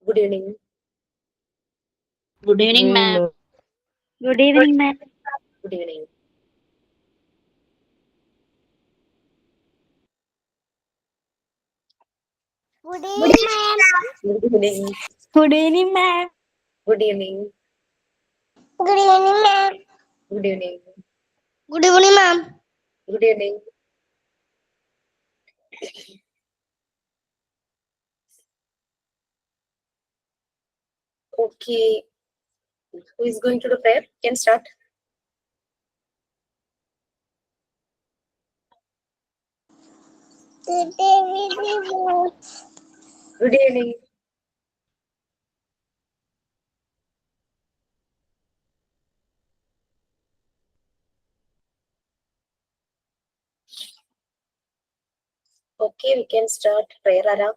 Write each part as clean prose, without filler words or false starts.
Good evening. Good evening, ma'am. Good evening, ma'am. Good evening. Good evening, ma'am. Good evening. Good evening, ma'am. Good evening. Good evening, ma'am. Good evening. Good evening, ma'am. Good evening. Okay. Who is going to the prayer? Can start. Good evening, ma'am. Good evening. Okay, we can start prayer, Ara.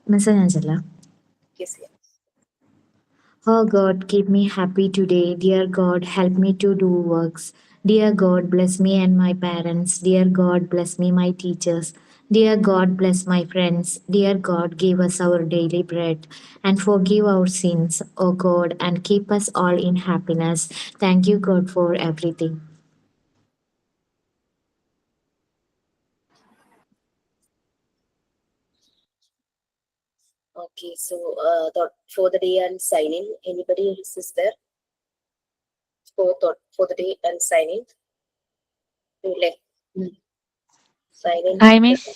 Mr. Angela. Yes, yes. Oh God, keep me happy today. Dear God, help me to do works. Dear God, bless me and my parents. Dear God, bless me, my teachers. Dear God, bless my friends. Dear God, give us our daily bread and forgive our sins, O God, and keep us all in happiness. Thank you, God, for everything. Okay, so for the day and signing, anybody else is there? For the day and signing. Signing. Hi miss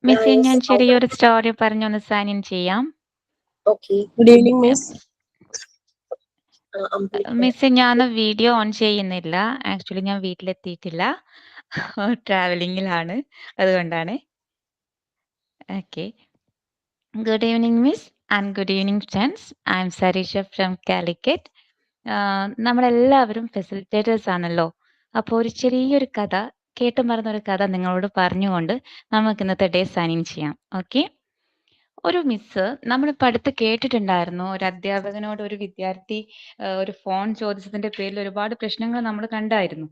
Yes, ഞാൻ how- ചെറിയൊരു story പറഞ്ഞൊന്ന് sign in ചെയ്യാം. Okay. Good evening, miss. Miss ഞാൻ video on ചെയ്യുന്നില്ല. Actually ഞാൻ വീട്ടിലെത്തിയിട്ടില്ല, ട്രാവലിംഗിലാണ്, അതുകൊണ്ടാണ്. Okay. Good evening miss and good evening friends. I am Sareesha from Calicut. നമ്മളെല്ലാവരും ഫെസിലിറ്റേറ്റേഴ്സ് ആണല്ലോ. അപ്പോൾ ഒരു ചെറിയൊരു കഥ, കേട്ടു മറന്നൊരു കഥ നിങ്ങളോട് പറഞ്ഞുകൊണ്ട് നമുക്ക് ഇന്നത്തെ ഡേ സൈൻ ഇൻ ചെയ്യാം. ഓക്കെ. ഒരു മിസ്സ് നമ്മളിപ്പോൾ അടുത്ത് കേട്ടിട്ടുണ്ടായിരുന്നു, ഒരു അധ്യാപകനോട് ഒരു വിദ്യാർത്ഥി ഒരു ഫോൺ ചോദിച്ചതിന്റെ പേരിൽ ഒരുപാട് പ്രശ്നങ്ങൾ നമ്മൾ കണ്ടായിരുന്നു.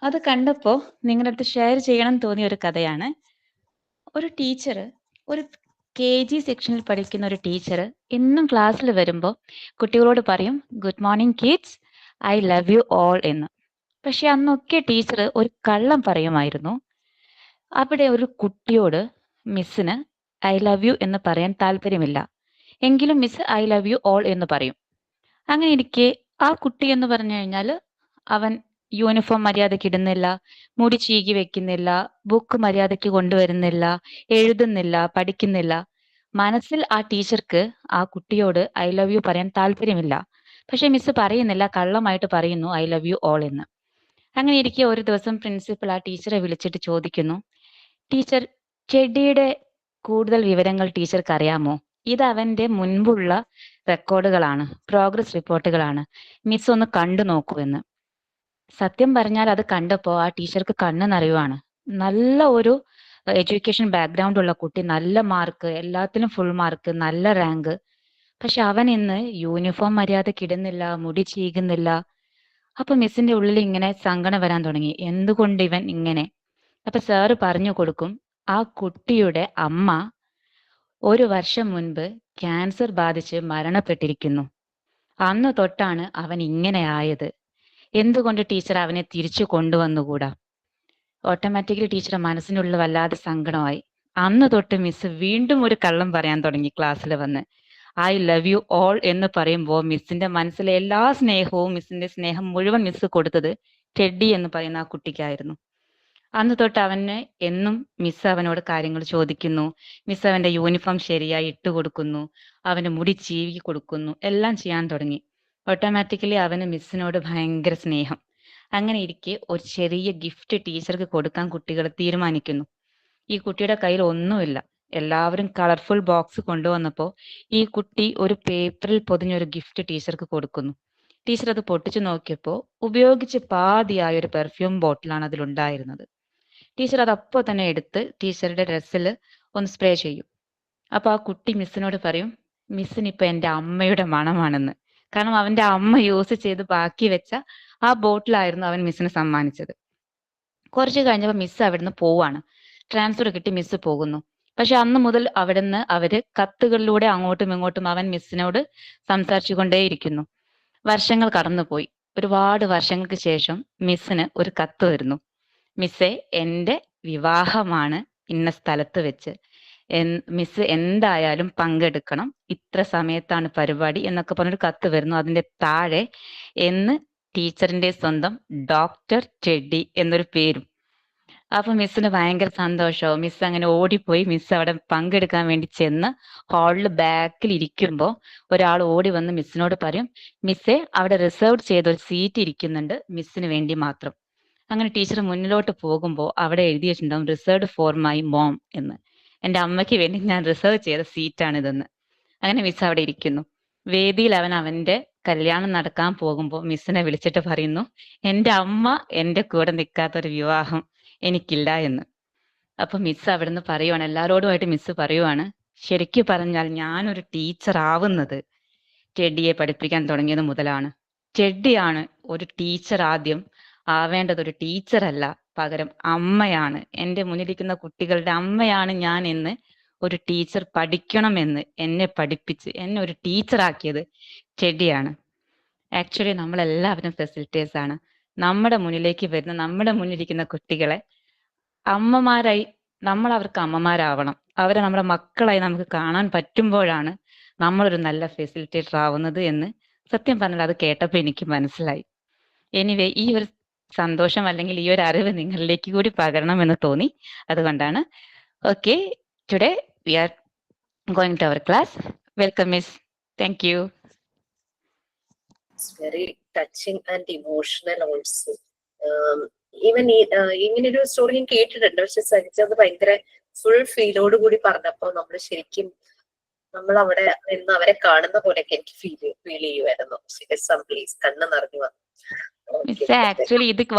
അത് കണ്ടപ്പോൾ നിങ്ങളുടെ അടുത്ത് ഷെയർ ചെയ്യണം തോന്നിയ ഒരു കഥയാണ്. ഒരു ടീച്ചർ, ഒരു KG സെക്ഷനിൽ പഠിക്കുന്ന ഒരു ടീച്ചർ എന്നും ക്ലാസ്സിൽ വരുമ്പോൾ കുട്ടികളോട് പറയും, good morning kids, I love you all എന്ന്. പക്ഷെ അന്നൊക്കെ ടീച്ചർ ഒരു കള്ളം പറയുമായിരുന്നു. അവിടെ ഒരു കുട്ടിയോട് മിസ്സിന് ഐ ലവ് യു എന്ന് പറയാൻ താല്പര്യമില്ല, എങ്കിലും miss I love you all എന്ന് പറയും. അങ്ങനെ ഇരിക്കെ ആ കുട്ടി എന്ന് പറഞ്ഞു കഴിഞ്ഞാൽ അവൻ യൂണിഫോം മര്യാദയ്ക്ക് ഇടുന്നില്ല, മുടി ചീകി വെക്കുന്നില്ല, ബുക്ക് മര്യാദയ്ക്ക് കൊണ്ടുവരുന്നില്ല, എഴുതുന്നില്ല, പഠിക്കുന്നില്ല. മനസ്സിൽ ആ ടീച്ചർക്ക് ആ കുട്ടിയോട് ഐ ലവ് യു പറയാൻ താല്പര്യമില്ല. പക്ഷെ മിസ് പറയുന്നില്ല, കള്ളമായിട്ട് പറയുന്നു ഐ ലവ് യു ഓൾ എന്ന്. അങ്ങനെ ഇരിക്കെ ഒരു ദിവസം പ്രിൻസിപ്പൽ ആ ടീച്ചറെ വിളിച്ചിട്ട് ചോദിക്കുന്നു, ടീച്ചർ, ചെടിയുടെ കൂടുതൽ വിവരങ്ങൾ ടീച്ചർക്ക് അറിയാമോ? ഇത് അവന്റെ മുൻപുള്ള റെക്കോർഡുകളാണ്, പ്രോഗ്രസ് റിപ്പോർട്ടുകളാണ്, മിസ് ഒന്ന് കണ്ടു നോക്കൂ എന്ന്. സത്യം പറഞ്ഞാൽ അത് കണ്ടപ്പോൾ ആ ടീച്ചർക്ക് കണ്ണ് നിറയുവാണ്. നല്ല ഒരു എഡ്യൂക്കേഷൻ ബാക്ക്ഗ്രൗണ്ട് ഉള്ള കുട്ടി, നല്ല മാർക്ക്, എല്ലാത്തിലും ഫുൾ മാർക്ക്, നല്ല റാങ്ക്. പക്ഷെ അവൻ ഇന്ന് യൂണിഫോം മര്യാദയ്ക്ക് ഇടുന്നില്ല, മുടി ചീകുന്നില്ല. അപ്പൊ മിസ്സിന്റെ ഉള്ളിൽ ഇങ്ങനെ സങ്കടം വരാൻ തുടങ്ങി, എന്തുകൊണ്ട് ഇവൻ ഇങ്ങനെ? അപ്പൊ സാറ് പറഞ്ഞു കൊടുക്കും, ആ കുട്ടിയുടെ അമ്മ ഒരു വർഷം മുൻപ് ക്യാൻസർ ബാധിച്ച് മരണപ്പെട്ടിരിക്കുന്നു. അന്ന് തൊട്ടാണ് അവൻ ഇങ്ങനെ ആയത്. എന്തുകൊണ്ട് ടീച്ചർ അവനെ തിരിച്ചു കൊണ്ടുവന്നുകൂടാ? ഓട്ടോമാറ്റിക്കലി ടീച്ചറുടെ മനസ്സിനുള്ളിൽ വല്ലാതെ സങ്കടമായി. അന്ന് തൊട്ട് മിസ് വീണ്ടും ഒരു കള്ളം പറയാൻ തുടങ്ങി ക്ലാസ്സിൽ വന്ന്. ഐ ലവ് യു ഓൾ എന്ന് പറയുമ്പോൾ മിസ്സിന്റെ മനസ്സിലെ എല്ലാ സ്നേഹവും, മിസ്സിന്റെ സ്നേഹം മുഴുവൻ മിസ് കൊടുത്തത് ടെഡി എന്ന് പറയുന്ന ആ കുട്ടിക്കായിരുന്നു. അന്ന് തൊട്ട് അവന് എന്നും മിസ് അവനോട് കാര്യങ്ങൾ ചോദിക്കുന്നു, മിസ് അവന്റെ യൂണിഫോം ശരിയായി ഇട്ട് കൊടുക്കുന്നു, അവന്റെ മുടി ചീവി കൊടുക്കുന്നു, എല്ലാം ചെയ്യാൻ തുടങ്ങി. ഓട്ടോമാറ്റിക്കലി അവന് മിസ്സിനോട് ഭയങ്കര സ്നേഹം. അങ്ങനെ ഇരിക്കെ ഒരു ചെറിയ ഗിഫ്റ്റ് ടീച്ചർക്ക് കൊടുക്കാൻ കുട്ടികൾ തീരുമാനിക്കുന്നു. ഈ കുട്ടിയുടെ കയ്യിൽ ഒന്നുമില്ല. എല്ലാവരും കളർഫുൾ ബോക്സ് കൊണ്ടുവന്നപ്പോൾ ഈ കുട്ടി ഒരു പേപ്പറിൽ പൊതിഞ്ഞൊരു ഗിഫ്റ്റ് ടീച്ചർക്ക് കൊടുക്കുന്നു. ടീച്ചർ അത് പൊട്ടിച്ചു നോക്കിയപ്പോൾ ഉപയോഗിച്ച് പാതിയായ ഒരു പെർഫ്യൂം ബോട്ടിലാണ് അതിലുണ്ടായിരുന്നത്. ടീച്ചർ അത് അപ്പോൾ തന്നെ എടുത്ത് ടീച്ചറുടെ ഡ്രസ്സിൽ ഒന്ന് സ്പ്രേ ചെയ്യും. അപ്പോൾ ആ കുട്ടി മിസ്സിനോട് പറയും, മിസ്സിന് ഇപ്പൊ എൻ്റെ അമ്മയുടെ മണമാണെന്ന്. കാരണം അവന്റെ അമ്മ യൂസ് ചെയ്ത് ബാക്കി വെച്ച ആ ബോട്ടിലായിരുന്നു അവൻ മിസ്സിന് സമ്മാനിച്ചത്. കുറച്ച് കഴിഞ്ഞപ്പോൾ മിസ് അവിടുന്ന് പോവാണ്. ട്രാൻസ്ഫർ കിട്ടി മിസ് പോകുന്നു. പക്ഷെ അന്ന് മുതൽ അവിടുന്ന് അവര് കത്തുകളിലൂടെ അങ്ങോട്ടും ഇങ്ങോട്ടും അവൻ മിസ്സിനോട് സംസാരിച്ചു കൊണ്ടേയിരിക്കുന്നു. വർഷങ്ങൾ കടന്നുപോയി. ഒരുപാട് വർഷങ്ങൾക്ക് ശേഷം മിസ്സിന് ഒരു കത്ത് വരുന്നു. മിസ്സേ, എൻ്റെ വിവാഹമാണ് ഇന്ന സ്ഥലത്ത് വെച്ച്. മിസ് എന്തായാലും പങ്കെടുക്കണം. ഇത്ര സമയത്താണ് പരിപാടി എന്നൊക്കെ പറഞ്ഞൊരു കത്ത് വരുന്നു. അതിന്റെ താഴെ എന്ന് ടീച്ചറിന്റെ സ്വന്തം ഡോക്ടർ ടെഡി എന്നൊരു പേരും. അപ്പൊ മിസ്സിന് ഭയങ്കര സന്തോഷവും. മിസ് അങ്ങനെ ഓടിപ്പോയി മിസ് അവിടെ പങ്കെടുക്കാൻ വേണ്ടി ചെന്ന് ഹാളിൽ ബാക്കിൽ ഇരിക്കുമ്പോൾ ഒരാൾ ഓടി വന്ന് മിസ്സിനോട് പറയും, മിസ്സേ, അവിടെ റിസർവ് ചെയ്ത ഒരു സീറ്റ് ഇരിക്കുന്നുണ്ട് മിസ്സിന് വേണ്ടി മാത്രം. അങ്ങനെ ടീച്ചർ മുന്നിലോട്ട് പോകുമ്പോൾ അവിടെ എഴുതിയിട്ടുണ്ടാവും റിസർവ്ഡ് ഫോർ മൈ മോം എന്ന്. എൻ്റെ അമ്മയ്ക്ക് വേണ്ടി ഞാൻ റിസർവ് ചെയ്ത സീറ്റാണിതെന്ന്. അങ്ങനെ മിസ് അവിടെ ഇരിക്കുന്നു. വേദിയിൽ അവൻ അവന്റെ കല്യാണം നടക്കാൻ പോകുമ്പോൾ മിസ്സിനെ വിളിച്ചിട്ട് പറയുന്നു, എൻ്റെ അമ്മ എൻ്റെ കൂടെ നിൽക്കാത്തൊരു വിവാഹം എനിക്കില്ല എന്ന്. അപ്പൊ മിസ് അവിടുന്ന് പറയുവാണ്, എല്ലാവരോടുമായിട്ട് മിസ് പറയുവാണ്, ശരിക്കും പറഞ്ഞാൽ ഞാനൊരു ടീച്ചർ ആവുന്നത് ടെഡിയെ പഠിപ്പിക്കാൻ തുടങ്ങിയത് മുതലാണ്. ടെഡിയാണ് ഒരു ടീച്ചർ ആദ്യം ആവേണ്ടത്. ഒരു ടീച്ചറല്ല, പകരം അമ്മയാണ്. എൻ്റെ മുന്നിലിരിക്കുന്ന കുട്ടികളുടെ അമ്മയാണ് ഞാൻ എന്ന് ഒരു ടീച്ചർ പഠിക്കണമെന്ന് എന്നെ പഠിപ്പിച്ച് എന്നെ ഒരു ടീച്ചറാക്കിയത് ടെഡിയാണ്. ആക്ച്വലി നമ്മളെല്ലാവരും ഫെസിലിറ്റേഴ്സ് ആണ്. നമ്മുടെ മുന്നിലേക്ക് വരുന്ന നമ്മുടെ മുന്നിലിരിക്കുന്ന കുട്ടികളെ അമ്മമാരായി നമ്മൾ അവർക്ക് അമ്മമാരാവണം. അവരെ നമ്മുടെ മക്കളായി നമുക്ക് കാണാൻ പറ്റുമ്പോഴാണ് നമ്മളൊരു നല്ല ഫെസിലിറ്റേറ്റർ ആവുന്നത് എന്ന് സത്യം പറഞ്ഞാൽ അത് കേട്ടപ്പോൾ എനിക്ക് മനസ്സിലായി. എനിവേ, ഈ ഒരു സന്തോഷം അല്ലെങ്കിൽ ഈ ഒരു അറിവ് നിങ്ങളിലേക്ക് കൂടി പകരണമെന്ന് തോന്നി. അതുകൊണ്ടാണ്. Okay, today we are going to our class. Welcome miss. Thank you. It's very touching and emotional also. Even ഇങ്ങനൊരു സ്റ്റോറി ഞാൻ കേട്ടിട്ടുണ്ട്. പക്ഷെ സഹിച്ചത് ഭയങ്കര ഫുൾ ഫീലോട് കൂടി പറഞ്ഞപ്പോ നമ്മൾ ശരിക്കും നമ്മൾ അവിടെ നിന്ന് അവരെ കാണുന്ന പോലെയൊക്കെ എനിക്ക് ഫീൽ ചെയ്യുമായിരുന്നു. പ്ലീസ് കണ്ണ് നിറഞ്ഞു വന്നു. മിസ്, ആക്ച്വലി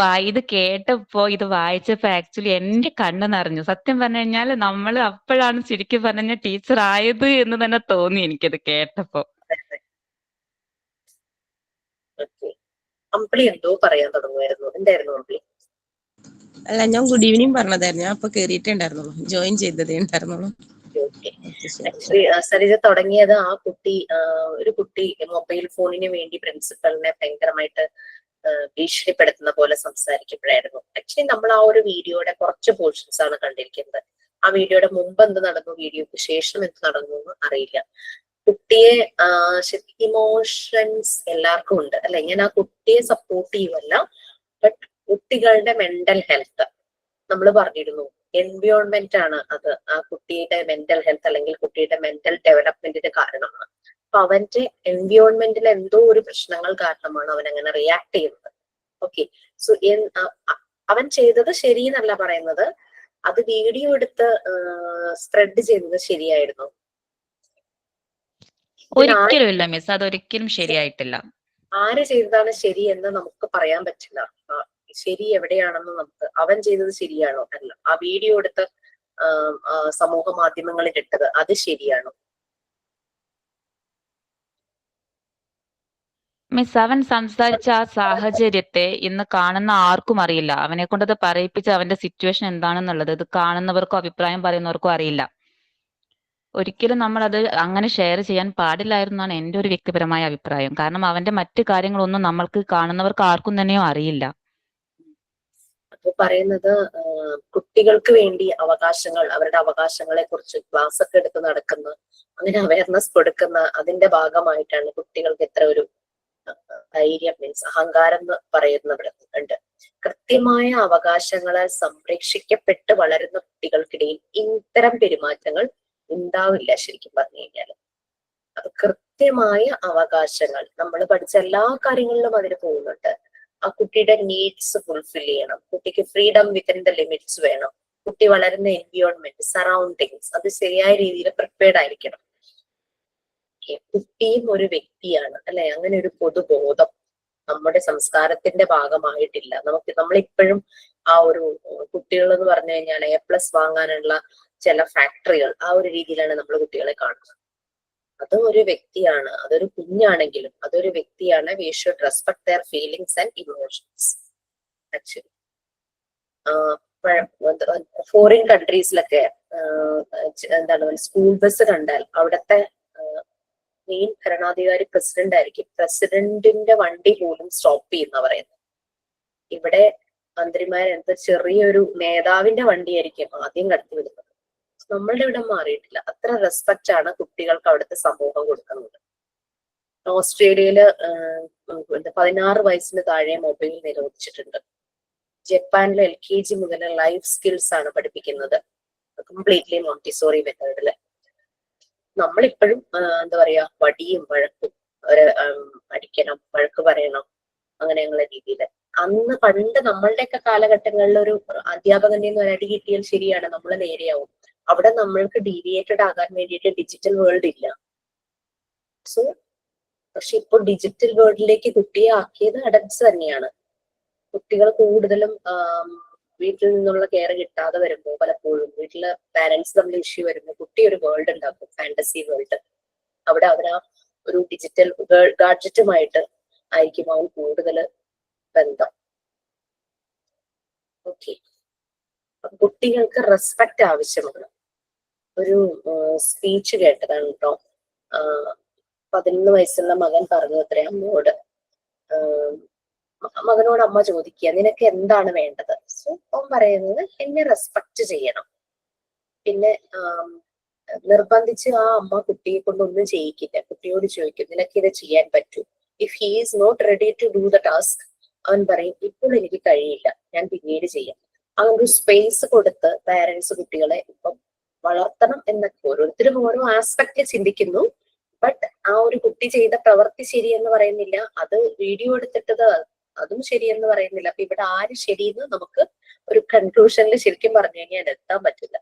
ഇത് കേട്ടപ്പോ ഇത് വായിച്ചപ്പോ ആക്ച്വലി എന്റെ കണ്ണ് നിറഞ്ഞു. സത്യം പറഞ്ഞു കഴിഞ്ഞാൽ നമ്മൾ അപ്പോഴാണ് ശരിക്കും പറഞ്ഞ ടീച്ചർ ആയത് എന്ന് തന്നെ തോന്നി എനിക്കത് കേട്ടപ്പോ. അമ്പിളി എന്തോ പറയാൻ തുടങ്ങുമായിരുന്നു. എന്തായിരുന്നു അമ്പിളി? അല്ല, ഞാൻ ഗുഡ് ഈവനിങ് പറഞ്ഞതായിരുന്നു. ഞാൻ ഇപ്പൊ കേറിയിട്ടേ ഉണ്ടായിരുന്നുള്ളൂ, ജോയിൻ ചെയ്തതേ ഉണ്ടായിരുന്നുള്ളൂ. ആക്ച്വലി സരിജ തുടങ്ങിയത് ആ കുട്ടി, ഒരു കുട്ടി മൊബൈൽ ഫോണിന് വേണ്ടി പ്രിൻസിപ്പലിനെ ഭയങ്കരമായിട്ട് ഭീഷണിപ്പെടുത്തുന്ന പോലെ സംസാരിക്കുമ്പോഴായിരുന്നു. ആക്ച്വലി നമ്മൾ ആ ഒരു വീഡിയോയുടെ കുറച്ച് പോർഷൻസ് ആണ് കണ്ടിരിക്കുന്നത്. ആ വീഡിയോയുടെ മുമ്പ് എന്ത് നടന്നു, വീഡിയോക്ക് ശേഷം എന്ത് നടന്നു എന്ന് അറിയില്ല. കുട്ടിയെ ഇമോഷൻസ് എല്ലാവർക്കും ഉണ്ട് അല്ലെ. ഞാൻ ആ കുട്ടിയെ സപ്പോർട്ട് ചെയ്യുമല്ല, ബട്ട് കുട്ടികളുടെ മെന്റൽ ഹെൽത്ത് നമ്മൾ പറഞ്ഞിരുന്നു, എൻവയോൺമെന്റ് ആണ് അത് ആ കുട്ടിയുടെ മെന്റൽ ഹെൽത്ത് അല്ലെങ്കിൽ കുട്ടിയുടെ മെന്റൽ ഡെവലപ്മെന്റിന് കാരണമാണ്. അപ്പൊ അവന്റെ എൻവയോൺമെന്റിൽ എന്തോ ഒരു പ്രശ്നങ്ങൾ കാരണമാണ് അവൻ അങ്ങനെ റിയാക്ട് ചെയ്യുന്നത്. ഓക്കെ, സോ അവൻ ചെയ്തത് ശരിയെന്നല്ല പറയുന്നത്, അത് വീഡിയോ എടുത്ത് സ്പ്രെഡ് ചെയ്തത് ശരിയായിരുന്നു. ഒരിക്കലും ഇല്ല മിസ്, അതൊരിക്കലും ശരിയായിട്ടില്ല. ആര് ചെയ്തതാണ് ശരി എന്ന് നമുക്ക് പറയാൻ പറ്റില്ല. ശരി എവിടെയാണെന്ന് നമുക്ക്, അവൻ ചെയ്തത് ശരിയാണോ അല്ല, ആ വീഡിയോ എടുത്ത് സമൂഹ മാധ്യമങ്ങളിൽ ഇട്ടത് അത് ശരിയാണോ? മിസ്, അവൻ സംസാരിച്ച ആ സാഹചര്യത്തെ ഇന്ന് കാണുന്ന ആർക്കും അറിയില്ല. അവനെ കൊണ്ടത് പറയിപ്പിച്ച് അവന്റെ സിറ്റുവേഷൻ എന്താണെന്നുള്ളത് ഇത് കാണുന്നവർക്കോ അഭിപ്രായം പറയുന്നവർക്കോ അറിയില്ല. ഒരിക്കലും നമ്മൾ അത് അങ്ങനെ ഷെയർ ചെയ്യാൻ പാടില്ലായിരുന്നാണ് എൻ്റെ ഒരു വ്യക്തിപരമായ അഭിപ്രായം. കാരണം അവന്റെ മറ്റു കാര്യങ്ങളൊന്നും നമ്മൾക്ക് കാണുന്നവർക്ക് ആർക്കും തന്നെയോ അറിയില്ല. അപ്പൊ പറയുന്നത് കുട്ടികൾക്ക് വേണ്ടി അവകാശങ്ങൾ, അവരുടെ അവകാശങ്ങളെ കുറിച്ച് ക്ലാസ് ഒക്കെ എടുത്ത് നടക്കുന്ന, അങ്ങനെ അവയർനെസ് കൊടുക്കുന്ന അതിന്റെ ഭാഗമായിട്ടാണ് കുട്ടികൾക്ക് എത്ര ഒരു ധൈര്യം, മീൻസ് അഹങ്കാരം എന്ന് പറയുന്നവിടെ ഉണ്ട്. കൃത്യമായ അവകാശങ്ങളാൽ സംരക്ഷിക്കപ്പെട്ട് വളരുന്ന കുട്ടികൾക്കിടയിൽ ഇത്തരം പെരുമാറ്റങ്ങൾ ഉണ്ടാവില്ല. ശരിക്കും പറഞ്ഞു കഴിഞ്ഞാൽ അത് കൃത്യമായ അവകാശങ്ങൾ, നമ്മൾ പഠിച്ച എല്ലാ കാര്യങ്ങളിലും അതിന് പോകുന്നുണ്ട്. ആ കുട്ടിയുടെ നീഡ്സ് ഫുൾഫിൽ ചെയ്യണം, കുട്ടിക്ക് ഫ്രീഡം വിത്തിൻ ദ ലിമിറ്റ്സ് വേണം, കുട്ടി വളരുന്ന എൻവിയോൺമെന്റ്, സറൗണ്ടിങ്സ് അത് ശരിയായ രീതിയിൽ പ്രിപ്പയർഡ് ആയിരിക്കണം. കുട്ടിയും ഒരു വ്യക്തിയാണ് അല്ലെ. അങ്ങനെ ഒരു പൊതുബോധം നമ്മുടെ സംസ്കാരത്തിന്റെ ഭാഗമായിട്ടില്ല. നമ്മളിപ്പോഴും ആ ഒരു കുട്ടികൾ എന്ന് പറഞ്ഞു കഴിഞ്ഞാൽ A+ വാങ്ങാനുള്ള ചില ഫാക്ടറികൾ, ആ ഒരു രീതിയിലാണ് നമ്മൾ കുട്ടികളെ കാണുന്നത്. അത് ഒരു വ്യക്തിയാണ്, അതൊരു കുഞ്ഞാണെങ്കിലും അതൊരു വ്യക്തിയാണ്. We should respect their feelings and emotions. Actually foreign കൺട്രീസിലൊക്കെ എന്താണ് സ്കൂൾ ബസ് കണ്ടാൽ അവിടുത്തെ മെയിൻ ഭരണാധികാരി പ്രസിഡന്റ് ആയിരിക്കും. പ്രസിഡന്റിന്റെ വണ്ടി പോലും സ്റ്റോപ്പ് ചെയ്യുന്ന പറയുന്നത്. ഇവിടെ മന്ത്രിമാരെന്ത് ചെറിയൊരു നേതാവിന്റെ വണ്ടിയായിരിക്കും ആദ്യം കടത്തി വിടുന്നത്. നമ്മളുടെ ഇവിടെ മാറിയിട്ടില്ല. അത്ര റെസ്പെക്റ്റ് ആണ് കുട്ടികൾക്ക് അവിടുത്തെ സമൂഹം കൊടുക്കുന്നത്. ഓസ്ട്രേലിയയില് 16 വയസ്സിന് താഴെ മൊബൈൽ നിരോധിച്ചിട്ടുണ്ട്. ജപ്പാനിലെ LKG മുതൽ ലൈഫ് സ്കിൽസ് ആണ് പഠിപ്പിക്കുന്നത്, കംപ്ലീറ്റ്ലി മോണ്ടിസോറി മെത്തേഡില്. നമ്മളിപ്പോഴും എന്താ പറയാ, വടിയും വഴക്കും, അടിക്കണം, വഴക്ക് പറയണം, അങ്ങനെയുള്ള രീതിയിൽ. അന്ന് പണ്ട് നമ്മളുടെയൊക്കെ കാലഘട്ടങ്ങളിൽ ഒരു അധ്യാപകന്റെ ഒരു അടി കിട്ടിയാൽ ശരിയാണ്, നമ്മൾ നേരെയാവും. അവിടെ നമ്മൾക്ക് ഡീവിയേറ്റഡ് ആകാൻ വേണ്ടിയിട്ട് ഡിജിറ്റൽ വേൾഡ് ഇല്ല. സോ പക്ഷെ ഇപ്പൊ ഡിജിറ്റൽ വേൾഡിലേക്ക് കുട്ടിയെ ആക്കിയത് അഡൽട്സ് തന്നെയാണ്. കുട്ടികൾ കൂടുതലും വീട്ടിൽ നിന്നുള്ള കെയർ കിട്ടാതെ വരുമ്പോൾ പലപ്പോഴും വീട്ടിലെ പാരന്റ്സ് തമ്മിൽ ഇഷ്യൂ വരുമ്പോൾ കുട്ടി ഒരു വേൾഡ് ഉണ്ടാക്കും, ഫാന്റസി വേൾഡ്. അവിടെ അവരാ ഒരു ഡിജിറ്റൽ ഗാഡ്ജറ്റുമായിട്ട് ആയിരിക്കും അവൻ കൂടുതൽ ബന്ധം. ഓക്കെ, കുട്ടികൾക്ക് റെസ്പെക്ട് ആവശ്യമാണ്. ഒരു സ്പീച്ച് കേട്ടതാണ് കേട്ടോ. 11 വയസ്സുള്ള മകൻ പറഞ്ഞു അത്രേ അമ്മയോട്. മകനോട് അമ്മ ചോദിക്കുക, നിനക്ക് എന്താണ് വേണ്ടത്? സോ അവൻ പറയുന്നത്, എന്നെ റെസ്പെക്ട് ചെയ്യണം. പിന്നെ നിർബന്ധിച്ച് ആ അമ്മ കുട്ടിയെ കൊണ്ടൊന്നും ചെയ്യിക്കില്ല. കുട്ടിയോട് ചോദിക്കും, നിനക്ക് ഇത് ചെയ്യാൻ പറ്റൂ? If he is not ready to do the task, അവൻ പറയും, ഇപ്പോൾ എനിക്ക് കഴിയില്ല, ഞാൻ പിന്നീട് ചെയ്യാം. അങ്ങനെ ഒരു സ്പേസ് കൊടുത്ത് പാരന്റ്സ് കുട്ടികളെ ഇപ്പം വളർത്തണം എന്നൊക്കെ ഓരോരുത്തരും ഓരോ ആസ്പെക്റ്റിൽ ചിന്തിക്കുന്നു. ബട്ട് ആ ഒരു കുട്ടി ചെയ്ത പ്രവൃത്തി ശരിയെന്ന് പറയുന്നില്ല, അത് വീഡിയോ എടുത്തിട്ടത് അതും ശരിയെന്ന് പറയുന്നില്ല. അപ്പൊ ഇവിടെ ആര് ശരിയെന്ന് നമുക്ക് ഒരു കൺക്ലൂഷനിൽ ശരിക്കും പറഞ്ഞു കഴിഞ്ഞാൽ എത്താൻ പറ്റില്ല.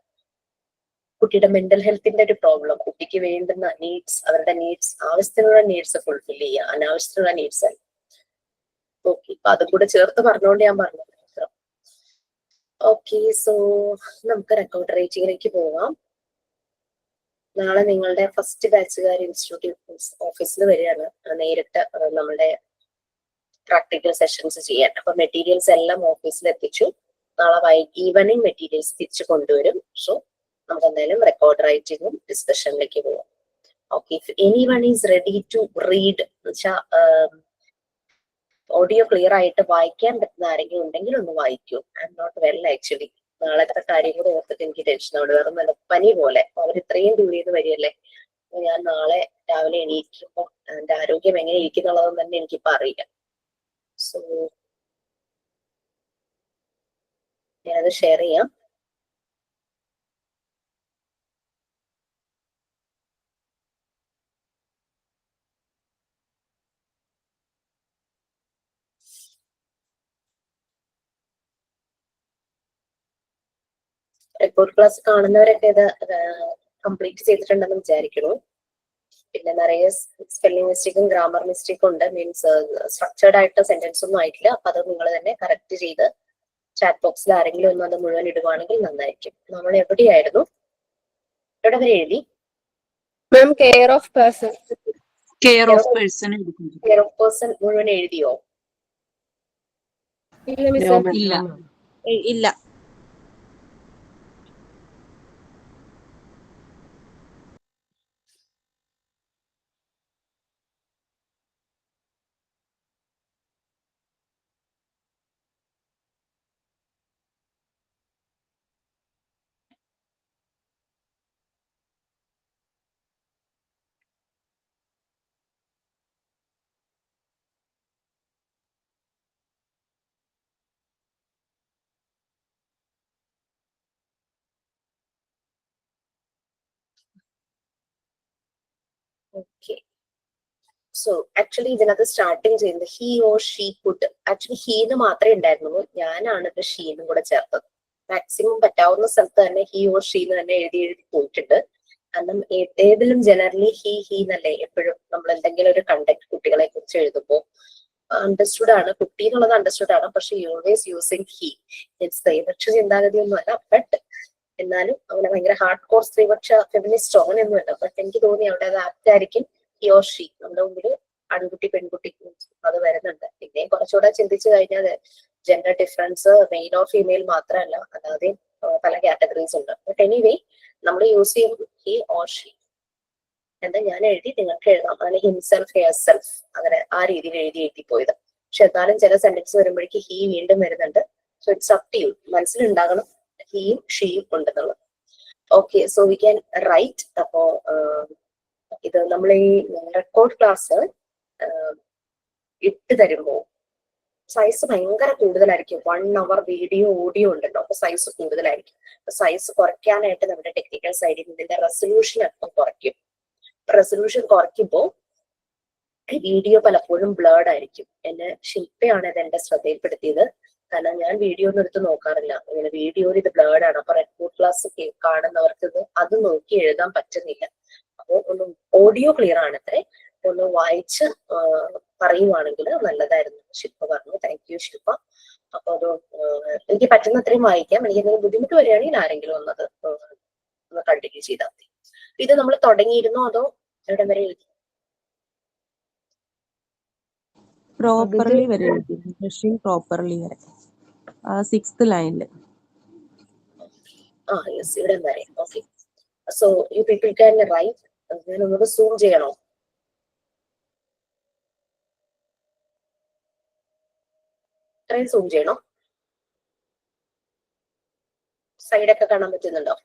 കുട്ടിയുടെ മെന്റൽ ഹെൽത്തിന്റെ ഒരു പ്രോബ്ലം, കുട്ടിക്ക് വേണ്ടുന്ന നീഡ്സ്, അവരുടെ നീഡ്സ്, ആവശ്യത്തിനുള്ള നീഡ്സ് ഫുൾഫിൽ ചെയ്യുക, അനാവശ്യത്തിനുള്ള നീഡ്സ് അല്ല. ഓക്കെ, അപ്പൊ അതും കൂടെ ചേർത്ത് പറഞ്ഞുകൊണ്ട് ഞാൻ പറഞ്ഞു. ഓക്കെ, സോ നമുക്ക് റെക്കോർഡ് റേറ്റിംഗിലേക്ക് പോകാം. നാളെ നിങ്ങളുടെ ഫസ്റ്റ് ബാച്ചുകാർ ഇൻസ്റ്റിറ്റ്യൂട്ട് ഓഫീസിൽ വരികയാണ് നേരിട്ട് നമ്മുടെ പ്രാക്ടിക്കൽ സെഷൻസ് ചെയ്യാൻ. അപ്പൊ മെറ്റീരിയൽസ് എല്ലാം ഓഫീസിൽ എത്തിച്ചു. നാളെ ഈവനിങ് മെറ്റീരിയൽസ് തിരിച്ചു കൊണ്ടുവരും. സോ നമുക്ക് എന്തായാലും റെക്കോർഡ് റൈറ്റിംഗും ഡിസ്കഷനിലേക്ക് പോകാം. Okay, if anyone is ready to read എന്ന് വെച്ചാൽ ഓഡിയോ ക്ലിയർ ആയിട്ട് വായിക്കാൻ പറ്റുന്ന ആരെങ്കിലും ഉണ്ടെങ്കിൽ ഒന്ന് വായിക്കൂ. I am not well actually. നാളത്തെ കാര്യം കൂടെ ഓർത്തിട്ട് എനിക്ക് ടെൻഷനോട്, വേറെ നല്ല പനി പോലെ. അവർ ഇത്രയും ദൂരെ നിന്ന് വരികയല്ലേ. ഞാൻ നാളെ രാവിലെ എണീക്കുമ്പോൾ എന്റെ ആരോഗ്യം എങ്ങനെ ഇരിക്കുന്നുള്ളതെന്ന് തന്നെ എനിക്കിപ്പോ അറിയില്ല. സോ ഞാനത് ഷെയർ ചെയ്യാം. റിപ്പോർട്ട് ക്ലാസ് കാണുന്നവരൊക്കെ ഇത് കംപ്ലീറ്റ് ചെയ്തിട്ടുണ്ടെന്ന് വിചാരിക്കുന്നു. പിന്നെ നിറയെ സ്പെല്ലിംഗ് മിസ്റ്റേക്കും ഗ്രാമർ മിസ്റ്റേക്കും ഉണ്ട്. മീൻസ് സ്ട്രക്ചേർഡ് ആയിട്ട് സെന്റൻസ് ഒന്നും ആയിട്ടില്ല. അപ്പൊ അത് നിങ്ങൾ തന്നെ കറക്റ്റ് ചെയ്ത് ചാറ്റ് ബോക്സിൽ ആരെങ്കിലും ഒന്നും അത് മുഴുവൻ ഇടുവാണെങ്കിൽ നന്നായിരിക്കും. നമ്മൾ എവിടെയായിരുന്നു? എവിടെ വരെ എഴുതി? Ma'am, care of person. Care of person മുഴുവൻ എഴുതിയോ? ഇല്ല മിസ്. ഇല്ല. ഓക്കെ, സോ ആക്ച്വലി ഇതിനകത്ത് സ്റ്റാർട്ടിങ് ചെയ്യുന്നത് he or she could. Actually ഹീന്ന് മാത്രമേ ഉണ്ടായിരുന്നുള്ളൂ. ഞാനാണ് ഇത് ഷീന്നും കൂടെ ചേർത്തത്. മാക്സിമം പറ്റാവുന്ന സ്ഥലത്ത് തന്നെ ഹി ഓർ ഷീന്ന് തന്നെ എഴുതി പോയിട്ടുണ്ട്. കാരണം ഏതിലും ജനറലി ഹി എന്നല്ലേ എപ്പോഴും നമ്മൾ എന്തെങ്കിലും ഒരു കണ്ടക്ട് കുട്ടികളെ കുറിച്ച് എഴുതുമ്പോൾ അണ്ടർസ്റ്റുഡ് ആണ്, കുട്ടി എന്നുള്ളത് അണ്ടർസ്റ്റുഡ് ആണ്. പക്ഷെ ഓൾവേസ് യൂസിങ് ഹി. മീൻസ് ദൈവക്ഷ ചിന്താഗതി ഒന്നുമല്ല. ബട്ട് എന്നാലും അങ്ങനെ ഭയങ്കര ഹാർഡ് കോർ സ്ത്രീപക്ഷ ഫെമിനിസ്റ്റ് അങ്ങനെയൊന്നുമല്ല. ബട്ട് എനിക്ക് തോന്നി അവിടെ അത് ആപ്റ്റ് ആയിരിക്കും. ഹി ഓർ ഷീ നമ്മുടെ മുമ്പിൽ ആൺകുട്ടി പെൺകുട്ടി അത് വരുന്നുണ്ട്. പിന്നെ കുറച്ചുകൂടെ ചിന്തിച്ചു കഴിഞ്ഞാൽ gender difference male or female മാത്രമല്ല, അല്ലാതെ പല കാറ്റഗറീസ് ഉണ്ട്. ബട്ട് എനിവേ നമ്മൾ യൂസ് ചെയ്യുമ്പോൾ ഹി ഓർ ഷീ എന്താ ഞാൻ എഴുതി, നിങ്ങൾക്ക് എഴുതാം. അങ്ങനെ ഹിംസെൽഫ് ഹെയർ സെൽഫ് അങ്ങനെ ആ രീതിയിൽ എഴുതി പോയത്. പക്ഷെ എന്നാലും ചില സെന്റൻസ് വരുമ്പോഴേക്ക് ഹീ വീണ്ടും വരുന്നുണ്ട്. So it's up to you, മനസ്സിലുണ്ടാകണം ഹീയും ഷീയും ഉണ്ടെന്നുള്ളത്. Okay, so we can write. അപ്പോ ഇത് നമ്മൾ ഈ റെക്കോർഡ് ക്ലാസ് ഇട്ട് തരുമ്പോ സൈസ് ഭയങ്കര കൂടുതലായിരിക്കും. 1 hour വീഡിയോ ഓഡിയോ ഉണ്ടല്ലോ, അപ്പൊ സൈസ് കൂടുതലായിരിക്കും. അപ്പൊ സൈസ് കുറയ്ക്കാനായിട്ട് നമ്മുടെ ടെക്നിക്കൽ സൈഡിൽ ഇതിന്റെ റെസൊല്യൂഷൻ അപ്പം കുറയ്ക്കും. റെസൊല്യൂഷൻ കുറയ്ക്കുമ്പോൾ വീഡിയോ പലപ്പോഴും ബ്ലേർഡ് ആയിരിക്കും. എന്നെ ശില്പയാണ് ഇത് എന്റെ ശ്രദ്ധയിൽപ്പെടുത്തിയത്. കാരണം ഞാൻ വീഡിയോ ഒന്നും എടുത്ത് നോക്കാറില്ല. ഇങ്ങനെ വീഡിയോയിൽ ഇത് ബ്ലേർഡ് ആണ്. അപ്പൊ റെക്കോർഡ് ക്ലാസ് കാണുന്നവർക്ക് അത് നോക്കി എഴുതാൻ പറ്റുന്നില്ല. അപ്പോൾ ഒന്ന് ഓഡിയോ ക്ലിയർ ആണത്രേ, ഒന്ന് വായിച്ച് പറയുവാണെങ്കിൽ നല്ലതായിരുന്നു. ശില്പ പറഞ്ഞു. താങ്ക് യു ശില്പ. അപ്പൊ അത് എനിക്ക് പറ്റുന്നത്രയും വായിക്കാം. എനിക്ക് എന്തെങ്കിലും ബുദ്ധിമുട്ട് വരികയാണെങ്കിൽ ആരെങ്കിലും ഒന്നത് ഒന്ന് കണ്ടിന്യൂ ചെയ്താൽ മതി. ഇത് നമ്മൾ തുടങ്ങിയിരുന്നോ അതോ എവിടെ വരെ എഴുതി? പ്രോപ്പർലി വരെ ബ്രഷിംഗ് പ്രോപ്പർലി വരെ 6th ലൈനില്. യെസ്, ഇവിടെ വരെ. Okay, so you people can write. ഞാൻ ഒന്നുകൂടെ സൂം ചെയ്യണോ? ഇത്രയും സൂം ചെയ്യണോ? സൈഡൊക്കെ കാണാൻ പറ്റുന്നുണ്ടോ?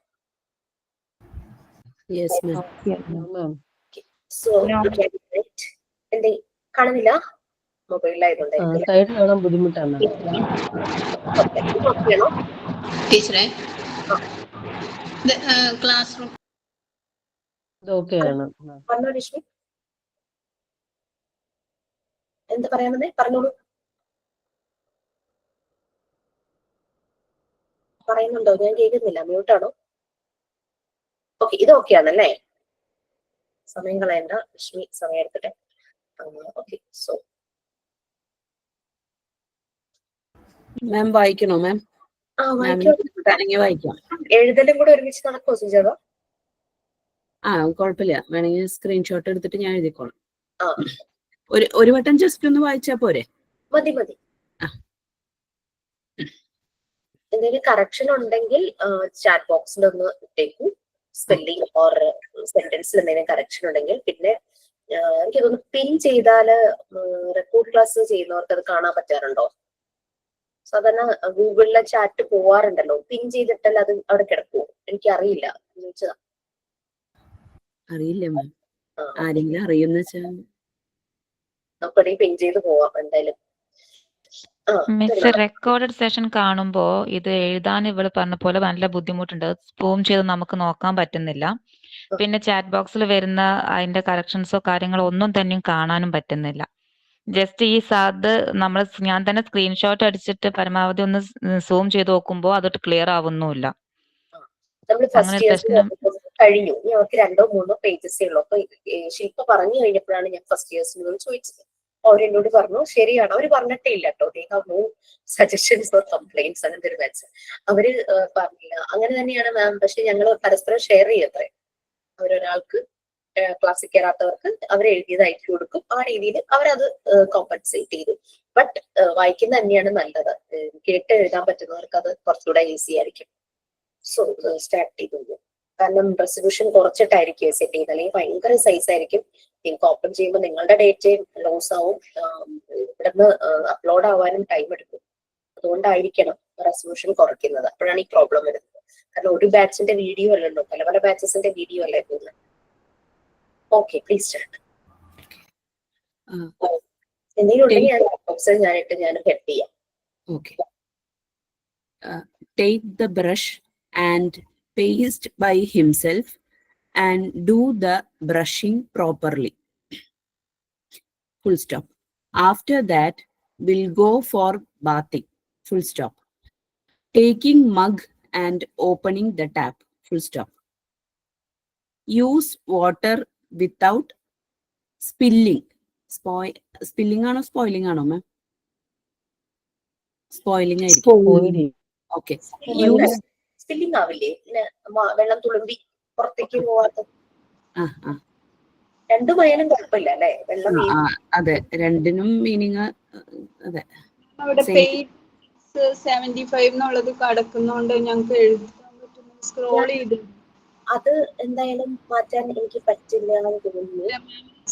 സോ എന്തേ കാണുന്നില്ല? മൊബൈലിലായതുകൊണ്ടായിരിക്കും. സൈഡ് കാണാൻ ബുദ്ധിമുട്ടാണ് ടീച്ചറെ. ക്ലാസ് റൂം ഇതൊക്കെയാണ്. പറഞ്ഞോ രശ്മി, എന്താ പറയാമെന്നേ പറഞ്ഞോളൂ. പറയുന്നുണ്ടോ? ഞാൻ കേൾക്കുന്നില്ല, മ്യൂട്ടാണോ? ഓക്കെ, ഇത് ഓക്കെ ആണല്ലേ? സമയം കളയണ്ട രശ്മി, സമയം എടുക്കട്ടെ. ഓക്കെ, സോ മാം വായിക്കണോ? മാം വായിക്കാം. എഴുതലും കൂടെ ഒരുമിച്ച് നടക്കുമോ സുജാത? കുഴപ്പമില്ല, വേണമെങ്കിൽ സ്ക്രീൻഷോട്ട് എടുത്തിട്ട് ഞാൻ എഴുതിക്കോളാം. ഒരു വട്ടം ജസ്റ്റ് ഒന്ന് വായിച്ചാ പോരെ? മതി. എന്തെങ്കിലും കറക്ഷൻ ഉണ്ടെങ്കിൽ ചാറ്റ് ബോക്സിൽ ഒന്ന് ഇട്ടേക്കും. സ്പെല്ലിംഗ് ഓർ സെന്റൻസിൽ എന്തെങ്കിലും കറക്ഷൻ ഉണ്ടെങ്കിൽ. പിന്നെ എനിക്കതൊന്ന് പിൻ ചെയ്താല് റെക്കോർഡ് ക്ലാസ് ചെയ്യുന്നവർക്ക് അത് കാണാൻ പറ്റാറുണ്ടോ? സാധാരണ ഗൂഗിളിലെ ചാറ്റ് പോവാറുണ്ടല്ലോ, പിൻ ചെയ്തിട്ടല്ല അത് അവിടെ കിടക്കുമോ? എനിക്കറിയില്ല, ചോദിച്ചതാ. അറിയില്ല മാം, ആരെങ്കിലും അറിയുന്ന വെച്ചാൽ നമുക്കണെങ്കിൽ പിൻ ചെയ്ത് പോവാം എന്തായാലും. മിസ് റെക്കോർഡഡ് സെഷൻ കാണുമ്പോ ഇത് എഴുതാൻ ഇവള് പറഞ്ഞ പോലെ നല്ല ബുദ്ധിമുട്ടുണ്ട്. സൂം ചെയ്ത് നമുക്ക് നോക്കാൻ പറ്റുന്നില്ല. പിന്നെ ചാറ്റ് ബോക്സിൽ വരുന്ന അതിന്റെ കറക്ഷൻസോ കാര്യങ്ങളോ ഒന്നും തന്നെയും കാണാനും പറ്റുന്നില്ല. ജസ്റ്റ് ഈ നമ്മൾ ഞാൻ തന്നെ സ്ക്രീൻഷോട്ട് അടിച്ചിട്ട് പരമാവധി ഒന്ന് സൂം ചെയ്ത് നോക്കുമ്പോ അതൊട്ട് ക്ലിയർ ആവുന്നുമില്ല. നമ്മൾ ഫസ്റ്റ് ഇയേഴ്സ് കഴിഞ്ഞു, ഞങ്ങൾക്ക് 2 or 3 പേജസേ ഉള്ളൂ. അപ്പൊ ശില്പ പറഞ്ഞു കഴിഞ്ഞപ്പോഴാണ് ഞാൻ ഫസ്റ്റ് ഇയേഴ്സിനോട് ചോദിച്ചത്. അവരെന്നോട് പറഞ്ഞു ശരിയാണ്, അവര് പറഞ്ഞിട്ടേ ഇല്ല കേട്ടോ. They have no suggestions or complaints. അങ്ങനത്തെ ഒരു മെസ്സേജ് അവര് പറഞ്ഞില്ല. അങ്ങനെ തന്നെയാണ് മാം. പക്ഷെ ഞങ്ങൾ പരസ്പരം ഷെയർ ചെയ്യത്രേ. അവരൊരാൾക്ക് ക്ലാസ്സിൽ കയറാത്തവർക്ക് അവർ എഴുതിയത് അയച്ചു കൊടുക്കും. ആ രീതിയിൽ അവരത് കോമ്പൻസേറ്റ് ചെയ്തു. ബട്ട് വായിക്കുന്ന തന്നെയാണ് നല്ലത്. കേട്ട് എഴുതാൻ പറ്റുന്നവർക്ക് അത് കുറച്ചുകൂടെ ഈസി ആയിരിക്കും. സോ സ്റ്റാർട്ട് ചെയ്തു. കാരണം റെസൊല്യൂഷൻ കുറച്ചിട്ടായിരിക്കും സെറ്റ് ചെയ്യുന്നത്, അല്ലെങ്കിൽ ഭയങ്കര സൈസ് ആയിരിക്കും. നിങ്ങൾക്ക് ഓപ്പൺ ചെയ്യുമ്പോൾ നിങ്ങളുടെ ഡേറ്റയും ലോസ് ആവും, ഇവിടുന്ന് അപ്ലോഡ് ആവാനും ടൈം എടുക്കും. അതുകൊണ്ടായിരിക്കണം റെസൊല്യൂഷൻ കുറയ്ക്കുന്നത്. അപ്പോഴാണ് ഈ പ്രോബ്ലം വരുന്നത്. കാരണം ഒരു ബാച്ചിന്റെ വീഡിയോ അല്ലല്ലോ, പല ബാച്ചസിന്റെ വീഡിയോ അല്ലേ പോകുന്നത്. Okay, please start. എന്തെങ്കിലും ഉണ്ടെങ്കിൽ ഞാൻ ഹെൽപ്പ് ചെയ്യാം. Okay. Take the brush and paste by himself and do the brushing properly. Full stop. After that, we'll go for bathing. Full stop. Taking mug and opening the tap. Full stop. Use water without spilling. Spilling ആണോ spoiling ആണോ മാം? Spoiling ആയിരിക്കും. Okay. Spilling ആവില്ലേ, പിന്നെ വെള്ളം തുളുമ്പി പുറത്തേക്ക് പോവാത്ത. രണ്ടുമായാലും കുഴപ്പമില്ല അല്ലെ, വെള്ളം അതെ, രണ്ടിനും മീനിങ് അതെ. അവിടെ പേജ് 75 എന്നുള്ളത് കടക്കുന്നോണ്ട് ഞങ്ങൾക്ക് എഴുതാൻ പറ്റുന്ന സ്ക്രോൾ ചെയ്ത് അത് എന്തായാലും മാറ്റാൻ എനിക്ക് പറ്റില്ല എന്ന് തോന്നുന്നു.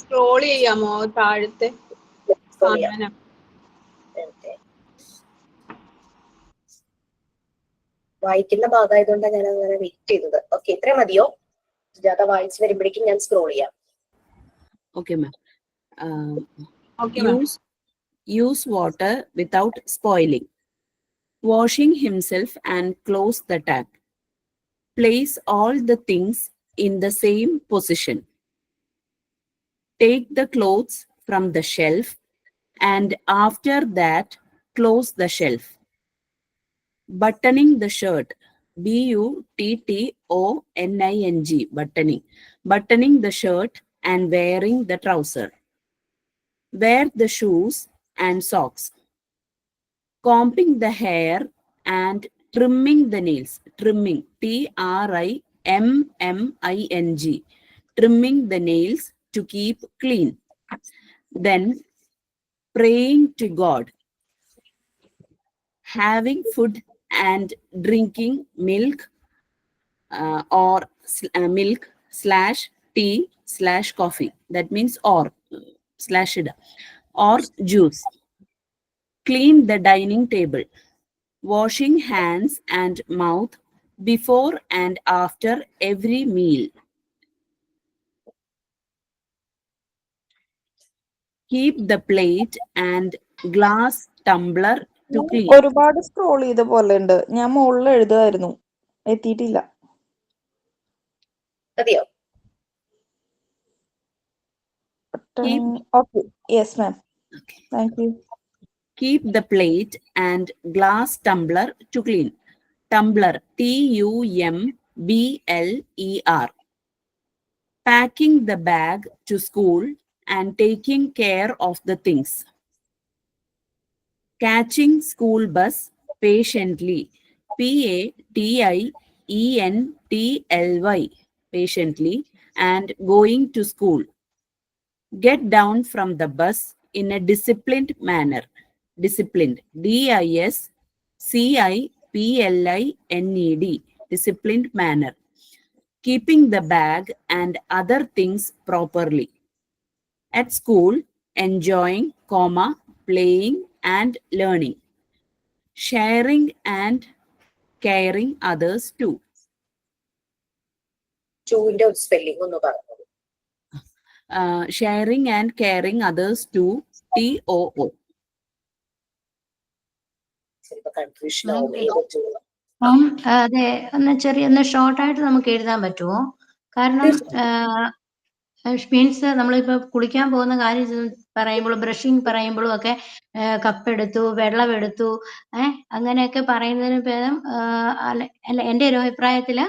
സ്ക്രോൾ ചെയ്യാമോ താഴത്തെ? വായിക്കുന്ന ഭാഗമായതുകൊണ്ടാണ് ഞാൻ അങ്ങനെ വെയിറ്റ് ചെയ്തത്. ഓക്കെ, ഇത്രയും മതിയോ? സുജാത വായിച്ചു വരുമ്പോഴേക്കും ഞാൻ സ്ക്രോൾ ചെയ്യാം. Okay, ma'am. Use water without spoiling. Washing himself and close the tap. Place all the things in the same position. Take the clothes from the shelf and after that close the shelf. Buttoning the shirt. BUTTONING. Buttoning. Buttoning the shirt and wearing the trouser. Wear the shoes and socks. Combing the hair and trimming the nails. Trimming. TRIMMING. Trimming the nails to keep clean. Then praying to God. Having food and drinking milk or milk/tea/coffee. That means or juice. Clean the dining table. Washing hands and mouth before and after every meal. Keep the plate and glass tumbler to clean. ഒരുപാട് scroll ചെയ്ത പോലെ ഉണ്ട്. ഞാൻ മുകളിൽ എഴുതുമായിരുന്നു, എത്തിയിട്ടില്ല. മതിയോ? Okay, yes ma'am. Okay. Thank you. Keep the plate and glass tumbler to clean. Tumbler. TUMBLER. Packing the bag to school and taking care of the things. Catching school bus patiently. PATIENTLY. Patiently and going to school. Get down from the bus in a disciplined manner. Disciplined. DISCIPLINED. Disciplined manner. Keeping the bag and other things properly. At school, enjoying, playing and learning. Sharing and caring others too. ചൂവിന്റെ ഒരു spelling ഒന്ന് പറഞ്ഞു. Sharing and caring others too. TOO. Confusion ആവും. അതെ, ഒന്ന് ഷോർട്ടായിട്ട് നമുക്ക് എഴുതാൻ പറ്റുമോ? കാരണം മീൻസ് നമ്മളിപ്പോ കുളിക്കാൻ പോകുന്ന കാര്യം പറയുമ്പോൾ, ബ്രഷിങ് പറയുമ്പോഴും ഒക്കെ കപ്പെടുത്തു, വെള്ളമെടുത്തു, അങ്ങനെയൊക്കെ പറയുന്നതിന് ഭേദം അല്ല, എൻ്റെ ഒരു അഭിപ്രായത്തില്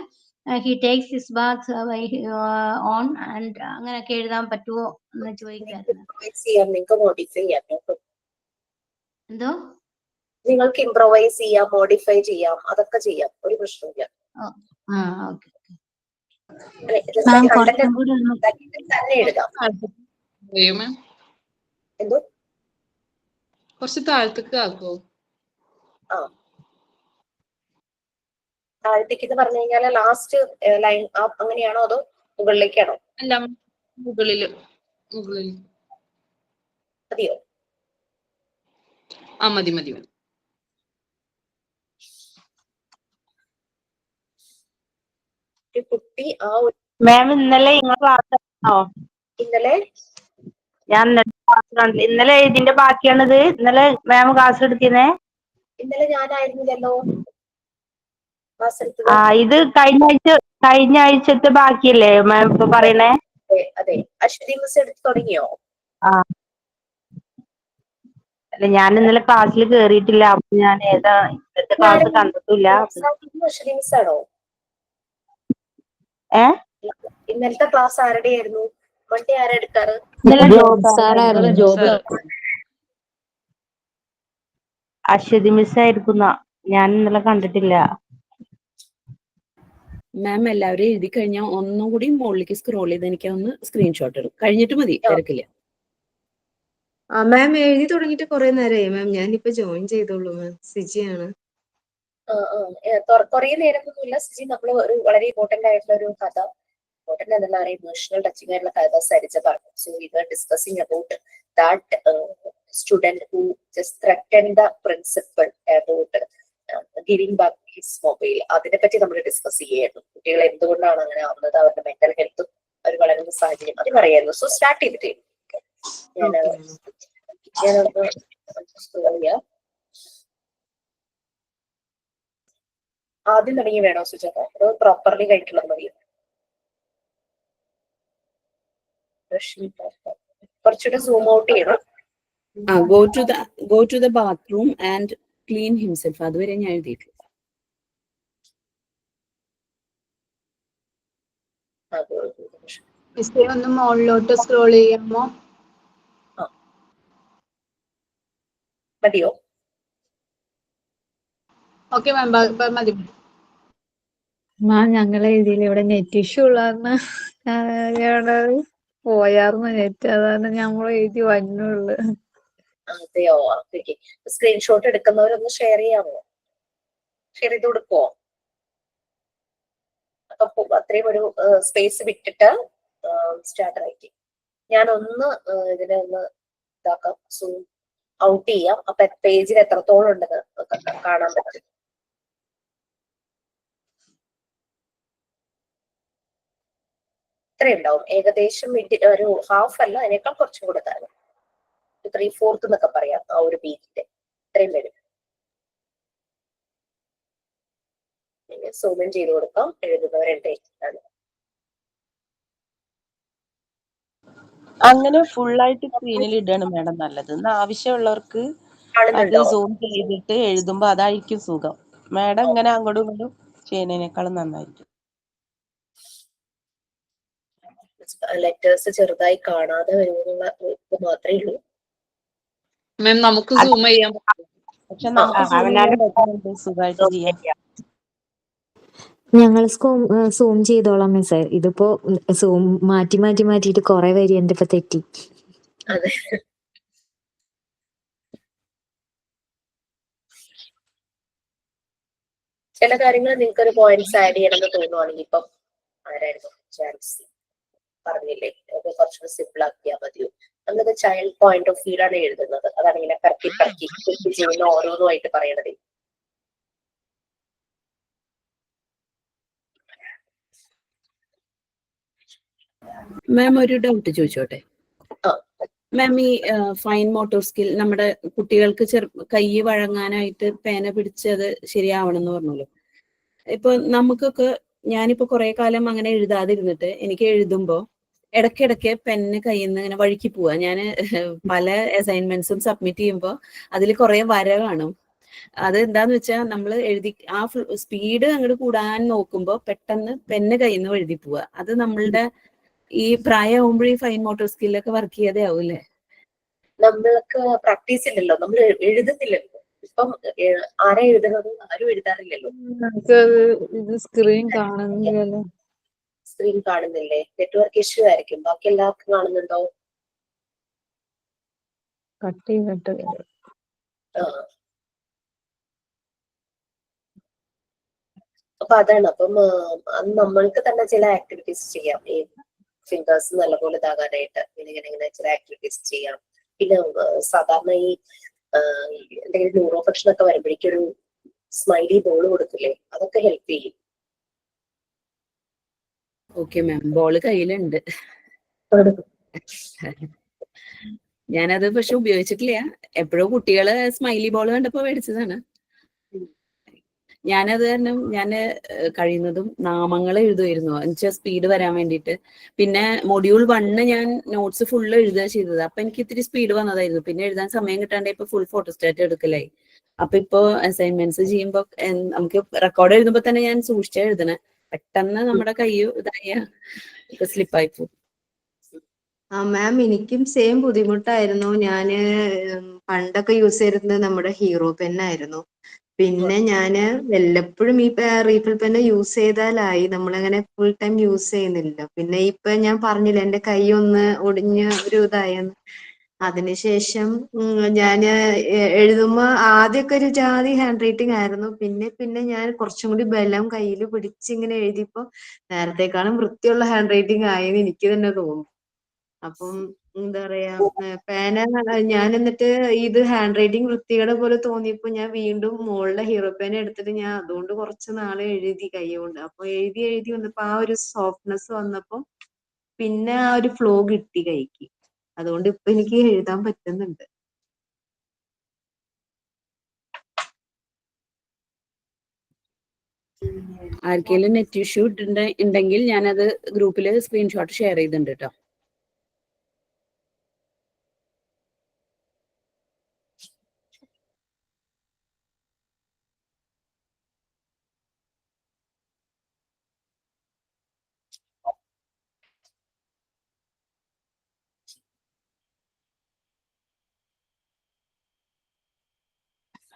he takes his bath on and അങ്ങനെയൊക്കെ എഴുതാൻ പറ്റുമോ എന്ന് ചോദിക്കായിരുന്നു. നിങ്ങൾക്ക് മോഡിഫൈ ചെയ്യാം. എന്തോ? നിങ്ങൾക്ക് ഇംപ്രൊവൈസ് ചെയ്യാം, മോഡിഫൈ ചെയ്യാം, അതൊക്കെ ചെയ്യാം, ഒരു പ്രശ്നമില്ല. ഓക്കെ. തന്നെ എഴുതാം. എന്തോ കുറച്ച് താഴത്തേക്ക് ആക്കോ? താഴത്തേക്ക് എന്ന് പറഞ്ഞു കഴിഞ്ഞാൽ ലാസ്റ്റ് ലൈൻ അങ്ങനെയാണോ അതോ മുകളിലേക്കാണോ? അല്ല, മുകളില്. മതിയോ? മതി. കുട്ടി മാം ഇന്നലെ ക്ലാസ് ആണോ? ഇന്നലെ ഞാൻ ഇന്നലെ ഇതിന്റെ ബാക്കിയാണിത്. ഇന്നലെ മാം ക്ലാസ് എടുത്തിരുന്നേ. ഇന്നലെ ഞാനായിരുന്നില്ലല്ലോ ക്ലാസ് എടുത്തത്. ഇത് കഴിഞ്ഞ ആഴ്ചത്തെ ബാക്കിയല്ലേ മാം ഇപ്പൊ പറയണേ? അതെ. അശ്വതി മിസ് എടുത്ത് തുടങ്ങിയോ? അല്ല, ഞാൻ ഇന്നലെ ക്ലാസ്സിൽ കേറിയിട്ടില്ല. അപ്പൊ ഞാൻ ഏതാ ഇന്നത്തെ ക്ലാസ് കണ്ടിട്ടില്ല. അശ്വതി മിസ് ആണോ? ഇന്നലത്തെ ക്ലാസ് ആരുടെ ആയിരുന്നു? മൺഡേ ആരാ എടുക്കാറ്? അശ്വതി മിസ് ആയിരിക്കുന്ന. ഞാൻ ഇന്നലെ കണ്ടിട്ടില്ല. മാം എല്ലാവരും എഴുതി കഴിഞ്ഞാൽ ഒന്നും കൂടി മുകളിലേക്ക് സ്ക്രോൾ ചെയ്ത് എനിക്ക് ഒന്ന് സ്ക്രീൻഷോട്ട് ഇടും. കഴിഞ്ഞിട്ട് മതി, തിരക്കില്ല. മാം എഴുതി തുടങ്ങിയിട്ട് കുറെ നേരമായി മാം. ഞാനിപ്പോ ജോയിൻ ചെയ്തോളൂ മാം. സിജിയാണ്. കുറെ നേരമൊന്നുമില്ല സിജി. നമ്മൾ ഒരു വളരെ ഇമ്പോർട്ടന്റ് ആയിട്ടുള്ള ഒരു കഥ, ഇമ്പോർട്ടന്റ് എന്നല്ല, ഇമോഷണൽ ടച്ചിങ് ആയിട്ടുള്ള കഥ സരിച്ച പറഞ്ഞു. So we were discussing about that student who just threatened the principal about giving back his mobile. അതിനെ പറ്റി നമ്മൾ ഡിസ്കസ് ചെയ്യായിരുന്നു. കുട്ടികൾ എന്തുകൊണ്ടാണ് അങ്ങനെ ആവുന്നത്, അവരുടെ മെന്റൽ ഹെൽത്തും അവർ വളരുന്ന സാഹചര്യം അത് പറയായിരുന്നു. സോ സ്റ്റാർട്ട് ചെയ്തിട്ട് ഞാനൊന്ന് ആദ്യം തുടങ്ങി വേണോ സുജാത? അത് പ്രോപ്പർലി കഴിക്കുന്നത് മതിയോ? കുറച്ചുകൂടെ സൂം ഔട്ട് ചെയ്യണം. Go to the bathroom and clean himself. അതുവരെ ഞാൻ എഴുതിയിട്ടു. ഒന്ന് മുകളിലോട്ട് സ്ക്രോൾ ചെയ്യാമോ? മതിയോ? ഓക്കെ മാം, മതി. മാം ഞങ്ങളെ ഇതിൽ ഇവിടെ നെറ്റ് ഇഷ്യൂ ഉള്ളതാണ് പോയാർന്നു നെറ്റ്. അതാണ് ഞമ്മൾ എഴുതി വന്നുള്ളു. അതെയോ? സ്ക്രീൻഷോട്ട് എടുക്കുന്നവരൊന്ന് ഷെയർ ചെയ്യാമോ? ഷെയർ ചെയ്ത് കൊടുക്കുവോ? അപ്പൊ അത്രയും ഒരു സ്പേസ് വിട്ടിട്ട് സ്റ്റാർട്ട് റൈറ്റിംഗ്. ഞാനൊന്ന് ഇതിനെ ഒന്ന് ഇതാക്കാം, സൂം ഔട്ട് ചെയ്യാം. അപ്പൊ പേജിൽ എത്രത്തോളം ഉണ്ടെന്ന് കാണാൻ പറ്റും. ഇത്രയും ഉണ്ടാവും ഏകദേശം. ഒരു ഹാഫ് അല്ല, അതിനേക്കാൾ കുറച്ചും കൂടെ താഴെ, 3/4 എന്നൊക്കെ പറയാം. ആ ഒരു പേജിന്റെ ഇത്രയും വരും. സൂമൻ ചെയ്ത് കൊടുക്കാം. എഴുതുന്നവരുടെ അങ്ങനെ ഫുൾ ആയിട്ട് സ്ക്രീനിൽ ഇടാണ് മാഡം നല്ലത്. ആവശ്യമുള്ളവർക്ക് അത് സൂം ചെയ്തിട്ട് എഴുതുമ്പോ അതായിരിക്കും സുഖം. മാഡം ഇങ്ങനെ അങ്ങോട്ടും ഇങ്ങോട്ടും ചെയ്യുന്നതിനേക്കാളും നന്നായിരിക്കും. ലെറ്റേഴ്സ് ചെറുതായി കാണാതെ വരുമെന്നുള്ള ഇത് മാത്രമേ ഉള്ളൂ. മാം നമുക്ക് സൂം ചെയ്യാൻ പറ്റും. പക്ഷെ നമുക്ക് സുഖമായിട്ട് ചെയ്യാം. ഞങ്ങൾ സൂം ചെയ്തോളാം മിസ്സേ. ഇതിപ്പോ സൂം മാറ്റിയിട്ട് കുറെ വരി എന്റെ ഇപ്പൊ തെറ്റി. അതെ, ചില കാര്യങ്ങൾ നിങ്ങൾക്ക് ഒരു പോയിന്റ്സ് ആഡ് ചെയ്യണമെന്ന് തോന്നുവാണെങ്കിൽ ഇപ്പം ആരായിരുന്നു ചാൻസ് പറഞ്ഞില്ലേ, അത് കുറച്ചുകൂടി സിമ്പിൾ ആക്കിയാൽ മതിയോ? നമ്മളത് ചൈൽഡ് പോയിന്റ് ഓഫ് വ്യൂ ആണ് എഴുതുന്നത്. അതാണ് ഇങ്ങനെ കറക്കി ചെയ്യുന്ന ഓരോന്നുമായിട്ട് പറയണത്. മാം ഒരു ഡൗട്ട് ചോദിച്ചോട്ടെ? മാം ഈ ഫൈൻ മോട്ടോർ സ്കിൽ നമ്മുടെ കുട്ടികൾക്ക് കൈ വഴങ്ങാനായിട്ട് പേന പിടിച്ചത് ശരിയാവണം എന്ന് പറഞ്ഞല്ലോ. ഇപ്പൊ നമുക്കൊക്കെ, ഞാനിപ്പോ കുറെ കാലം അങ്ങനെ എഴുതാതിരുന്നിട്ട് എനിക്ക് എഴുതുമ്പോ ഇടയ്ക്കിടയ്ക്ക് പെന്ന് കയ്യിൽ നിന്ന് ഇങ്ങനെ വഴുക്കി പോവാ. ഞാൻ പല അസൈൻമെന്റ്സും സബ്മിറ്റ് ചെയ്യുമ്പോ അതിൽ കുറെ വര കാണും. അത് എന്താന്ന് വെച്ചാൽ നമ്മൾ ആ സ്പീഡ് അങ്ങോട്ട് കൂടാൻ നോക്കുമ്പോ പെട്ടെന്ന് പെന്ന് കയ്യിൽ നിന്ന് എഴുതി പോവാ. അത് നമ്മളുടെ ഈ പ്രായമാകുമ്പോഴേ ഈ ഫൈൻ മോട്ടോർ സ്കില്ലൊക്കെ വർക്ക് ചെയ്യാതെ ആവൂല്ലേ? നമ്മൾക്ക് പ്രാക്ടീസ് ഇല്ലല്ലോ, നമ്മൾ എഴുതുന്നില്ലല്ലോ. ഇപ്പം ആരാ എഴുതുന്നത്? ആരും എഴുതാറില്ലല്ലോ. സ്ക്രീൻ കാണുന്നില്ലല്ലോ. സ്ക്രീൻ കാണുന്നില്ലേ? നെറ്റ്വർക്ക് ഇഷ്യൂ ആയിരിക്കും. ബാക്കി എല്ലാവർക്കും കാണുന്നുണ്ടോ? അപ്പൊ അതാണ്. അപ്പം നമ്മൾക്ക് തന്നെ ചില ആക്ടിവിറ്റീസ് ചെയ്യാം. ഈ ഫിംഗേഴ്സ് നല്ലപോലെ ഇതാകാനായിട്ട് ഇങ്ങനെ ചില ആക്ടിവിറ്റീസ് ചെയ്യാം. പിന്നെ സാധാരണ ഈ എന്തെങ്കിലും ന്യൂറോ ഫംഗ്ഷൻ ഒക്കെ വരുമ്പോഴേക്കും ഒരു സ്മൈലി ബോൾ കൊടുക്കില്ലേ, അതൊക്കെ ഹെൽപ്പ് ചെയ്യും. ഓക്കെ മാം, ബോള് കയ്യിലുണ്ട്. ഞാനത് പക്ഷെ ഉപയോഗിച്ചിട്ടില്ല. എപ്പോഴും കുട്ടികള് സ്മൈലി ബോൾ കണ്ടപ്പോ മേടിച്ചതാണ്. ഞാനത് കാരണം ഞാൻ കഴിയുന്നതും നാമങ്ങൾ എഴുതുമായിരുന്നു, എന്നുവെച്ചാൽ സ്പീഡ് വരാൻ വേണ്ടിയിട്ട്. പിന്നെ മൊഡ്യൂൾ 1 ഞാൻ നോട്ട്സ് ഫുള്ള് എഴുതുക ചെയ്തത്. അപ്പൊ എനിക്ക് ഇത്തിരി സ്പീഡ് വന്നതായിരുന്നു. പിന്നെ എഴുതാൻ സമയം കിട്ടാണ്ട് ഇപ്പൊ ഫുൾ ഫോട്ടോസ്റ്റാറ്റ് എടുക്കലായി. അപ്പൊ ഇപ്പൊ അസൈൻമെന്റ്സ് ചെയ്യുമ്പോ നമുക്ക് റെക്കോർഡ് എഴുതുമ്പോ തന്നെ ഞാൻ സൂക്ഷിച്ചാ എഴുതണേ. പെട്ടെന്ന് നമ്മുടെ കൈ ഇതായ സ്ലിപ്പായി പോകും. മാം എനിക്കും സെയിം ബുദ്ധിമുട്ടായിരുന്നു. ഞാന് പണ്ടൊക്കെ യൂസ് ചെയ്തിരുന്നത് നമ്മുടെ ഹീറോ പെന്നായിരുന്നു. പിന്നെ ഞാന് വല്ലപ്പോഴും ഈ റീഫിൽ പെന്ന് യൂസ് ചെയ്താലായി, നമ്മളങ്ങനെ ഫുൾ ടൈം യൂസ് ചെയ്യുന്നില്ല. പിന്നെ ഇപ്പൊ ഞാൻ പറഞ്ഞില്ല എന്റെ കൈ ഒന്ന് ഒടിഞ്ഞ് ഒരു ഇതായെന്ന്. അതിനുശേഷം ഞാന് എഴുതുമ്പോ ആദ്യമൊക്കെ ഒരു ജാതി ഹാൻഡ് റൈറ്റിംഗ് ആയിരുന്നു. പിന്നെ ഞാൻ കുറച്ചും കൂടി ബലം കയ്യിൽ പിടിച്ച് ഇങ്ങനെ എഴുതിയപ്പോ നേരത്തെക്കാളും വൃത്തിയുള്ള ഹാൻഡ് റൈറ്റിംഗ് ആയെന്ന് എനിക്ക് തന്നെ തോന്നുന്നു. അപ്പം എന്താ പറയാ, പേന ഞാൻ എന്നിട്ട് ഇത് ഹാൻഡ് റൈറ്റിംഗ് വൃത്തികേട് പോലെ തോന്നിയപ്പോ ഞാൻ വീണ്ടും മോളുടെ ഹീറോ പേന എടുത്തിട്ട് ഞാൻ അതുകൊണ്ട് കുറച്ച് നാളെ എഴുതി കൈ കൊണ്ട്. അപ്പൊ എഴുതി വന്നപ്പോ ആ ഒരു സോഫ്റ്റ്നെസ് വന്നപ്പോ പിന്നെ ആ ഒരു ഫ്ലോ കിട്ടി കൈക്ക്. അതുകൊണ്ട് ഇപ്പൊ എനിക്ക് എഴുതാൻ പറ്റുന്നുണ്ട്. ആർക്കെങ്കിലും നെറ്റ് ഇഷ്യൂ ഉണ്ടെങ്കിൽ ഞാനത് ഗ്രൂപ്പിൽ സ്ക്രീൻഷോട്ട് ഷെയർ ചെയ്തിട്ടുണ്ട് കേട്ടോ.